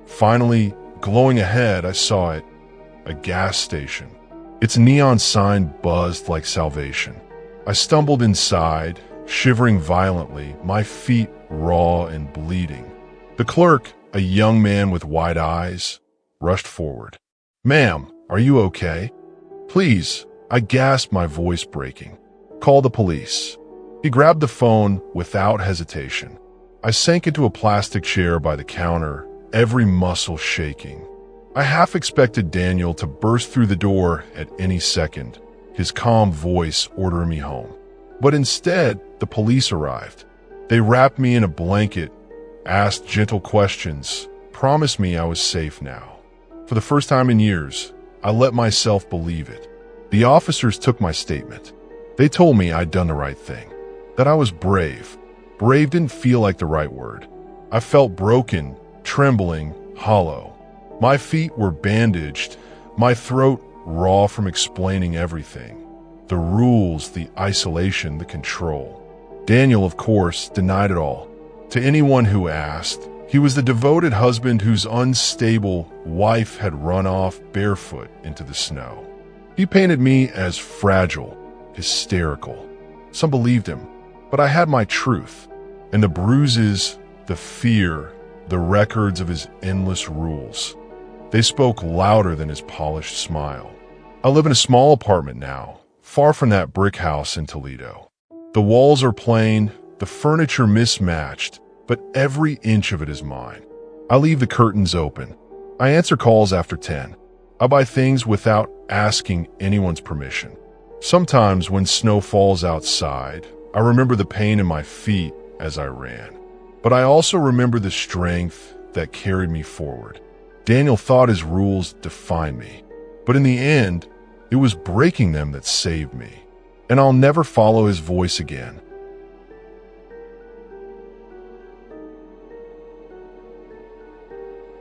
Finally, glowing ahead, I saw it. A gas station. Its neon sign buzzed like salvation. I stumbled inside, shivering violently, my feet raw and bleeding. The clerk, a young man with wide eyes, rushed forward. "Ma'am, are you okay?" "Please," I gasped, my voice breaking. "Call the police." He grabbed the phone without hesitation. I sank into a plastic chair by the counter, every muscle shaking. I half expected Daniel to burst through the door at any second, his calm voice ordering me home. But instead, the police arrived. They wrapped me in a blanket, asked gentle questions, promised me I was safe now. For the first time in years, I let myself believe it. The officers took my statement. They told me I'd done the right thing, that I was brave. Brave didn't feel like the right word. I felt broken, trembling, hollow. My feet were bandaged, my throat raw from explaining everything. The rules, the isolation, the control. Daniel, of course, denied it all. To anyone who asked, he was the devoted husband whose unstable wife had run off barefoot into the snow. He painted me as fragile, hysterical. Some believed him, but I had my truth. And the bruises, the fear, the records of his endless rules. They spoke louder than his polished smile. I live in a small apartment now, far from that brick house in Toledo. The walls are plain, the furniture mismatched, but every inch of it is mine. I leave the curtains open. I answer calls after 10. I buy things without asking anyone's permission. Sometimes when snow falls outside, I remember the pain in my feet as I ran. But I also remember the strength that carried me forward. Daniel thought his rules defined me, but in the end, it was breaking them that saved me. And I'll never follow his voice again.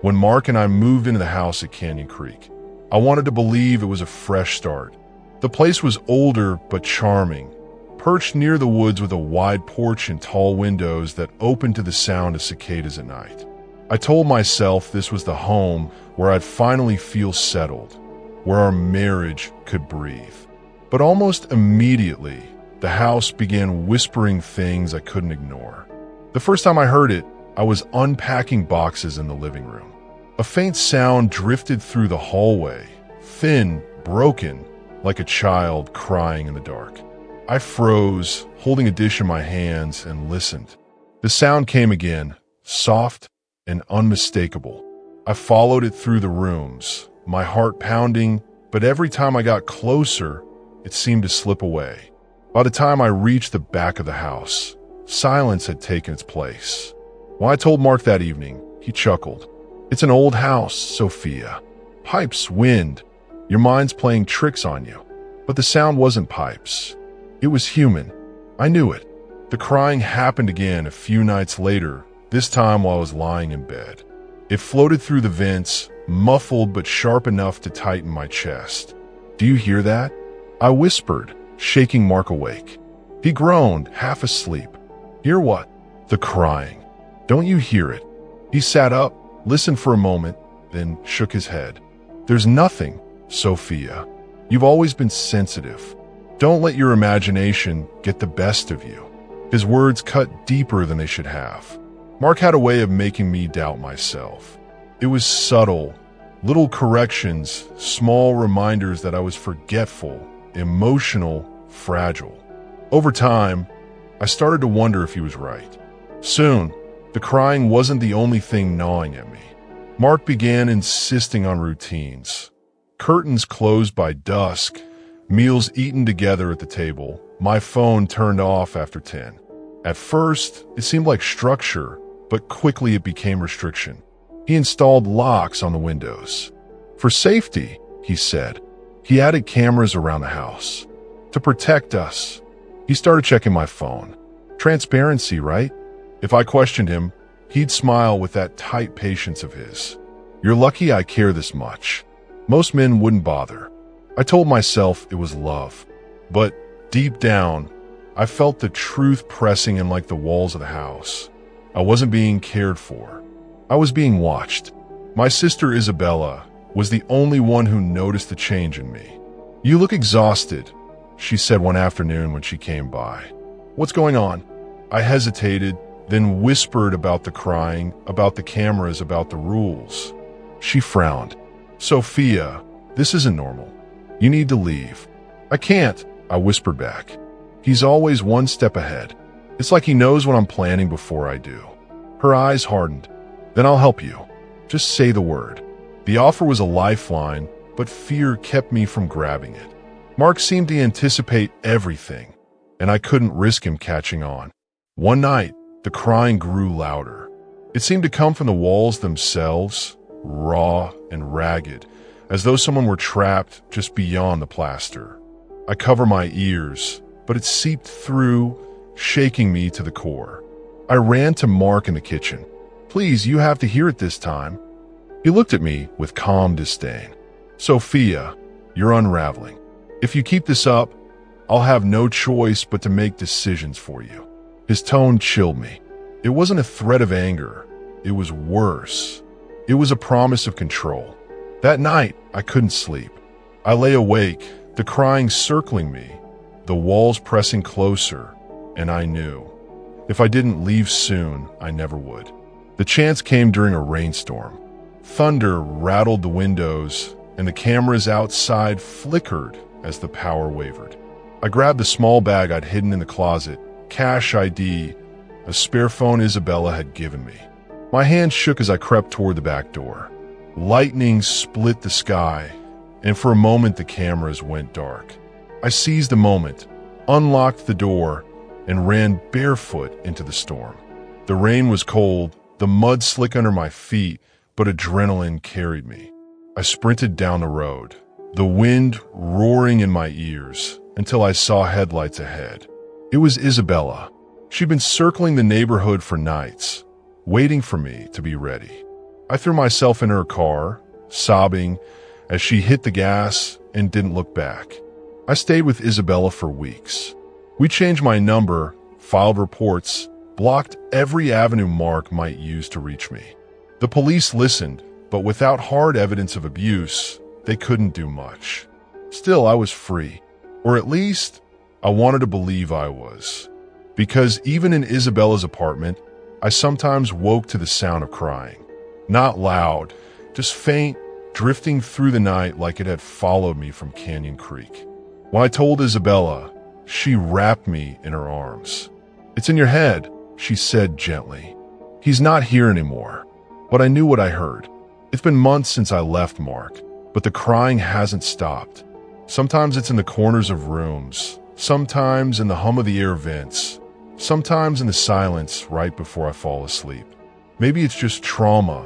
When Mark and I moved into the house at Canyon Creek, I wanted to believe it was a fresh start. The place was older but charming, perched near the woods with a wide porch and tall windows that opened to the sound of cicadas at night. I told myself this was the home where I'd finally feel settled, where our marriage could breathe. But almost immediately, the house began whispering things I couldn't ignore. The first time I heard it, I was unpacking boxes in the living room. A faint sound drifted through the hallway, thin, broken, like a child crying in the dark. I froze, holding a dish in my hands, and listened. The sound came again, soft and unmistakable. I followed it through the rooms, my heart pounding, but every time I got closer, it seemed to slip away. By the time I reached the back of the house, silence had taken its place. When I told Mark that evening, he chuckled. "It's an old house, Sophia. Pipes, wind. Your mind's playing tricks on you." But the sound wasn't pipes. It was human. I knew it. The crying happened again a few nights later, this time while I was lying in bed. It floated through the vents, muffled but sharp enough to tighten my chest. "Do you hear that?" I whispered, shaking Mark awake. He groaned, half asleep. "Hear what?" "The crying. Don't you hear it?" He sat up, listened for a moment, then shook his head. "There's nothing, Sophia. You've always been sensitive. Don't let your imagination get the best of you." His words cut deeper than they should have. Mark had a way of making me doubt myself. It was subtle, little corrections, small reminders that I was forgetful, emotional, fragile. Over time, I started to wonder if he was right. Soon, the crying wasn't the only thing gnawing at me. Mark began insisting on routines. Curtains closed by dusk, meals eaten together at the table, my phone turned off after 10. At first, it seemed like structure, but quickly it became restriction. He installed locks on the windows. For safety, he said. He added cameras around the house. To protect us. He started checking my phone. Transparency, right? If I questioned him, he'd smile with that tight patience of his. "You're lucky I care this much. Most men wouldn't bother." I told myself it was love. But deep down, I felt the truth pressing in like the walls of the house. I wasn't being cared for. I was being watched. My sister Isabella was the only one who noticed the change in me. "You look exhausted," she said one afternoon when she came by. "What's going on?" I hesitated, then whispered about the crying, about the cameras, about the rules. She frowned. "Sophia, this isn't normal. You need to leave." "I can't," I whispered back. "He's always one step ahead. It's like he knows what I'm planning before I do." Her eyes hardened. "Then I'll help you. Just say the word." The offer was a lifeline, but fear kept me from grabbing it. Mark seemed to anticipate everything, and I couldn't risk him catching on. One night, the crying grew louder. It seemed to come from the walls themselves, raw and ragged, as though someone were trapped just beyond the plaster. I cover my ears, but it seeped through, shaking me to the core. I ran to Mark in the kitchen. "Please, you have to hear it this time." He looked at me with calm disdain. "Sophia, you're unraveling. If you keep this up, I'll have no choice but to make decisions for you." His tone chilled me. It wasn't a threat of anger. It was worse. It was a promise of control. That night, I couldn't sleep. I lay awake, the crying circling me, the walls pressing closer, and I knew. If I didn't leave soon, I never would. The chance came during a rainstorm. Thunder rattled the windows, and the cameras outside flickered as the power wavered. I grabbed the small bag I'd hidden in the closet, cash ID, a spare phone Isabella had given me. My hand shook as I crept toward the back door. Lightning split the sky, and for a moment the cameras went dark. I seized the moment, unlocked the door, and ran barefoot into the storm. The rain was cold, the mud slick under my feet, but adrenaline carried me. I sprinted down the road, the wind roaring in my ears, until I saw headlights ahead. It was Isabella. She'd been circling the neighborhood for nights, waiting for me to be ready. I threw myself in her car, sobbing, as she hit the gas and didn't look back. I stayed with Isabella for weeks. We changed my number, filed reports, blocked every avenue Mark might use to reach me. The police listened, but without hard evidence of abuse, they couldn't do much. Still, I was free. Or at least, I wanted to believe I was. Because even in Isabella's apartment, I sometimes woke to the sound of crying. Not loud, just faint, drifting through the night like it had followed me from Canyon Creek. When I told Isabella, she wrapped me in her arms. "It's in your head," she said gently. "He's not here anymore." But I knew what I heard. It's been months since I left Mark, but the crying hasn't stopped. Sometimes it's in the corners of rooms, sometimes in the hum of the air vents, sometimes in the silence right before I fall asleep. Maybe it's just trauma,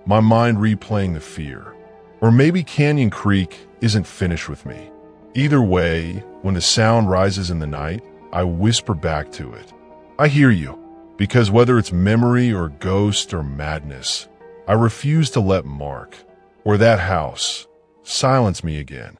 my mind replaying the fear. Or maybe Canyon Creek isn't finished with me. Either way, when the sound rises in the night, I whisper back to it, "I hear you," because whether it's memory or ghost or madness, I refuse to let Mark, or that house, silence me again.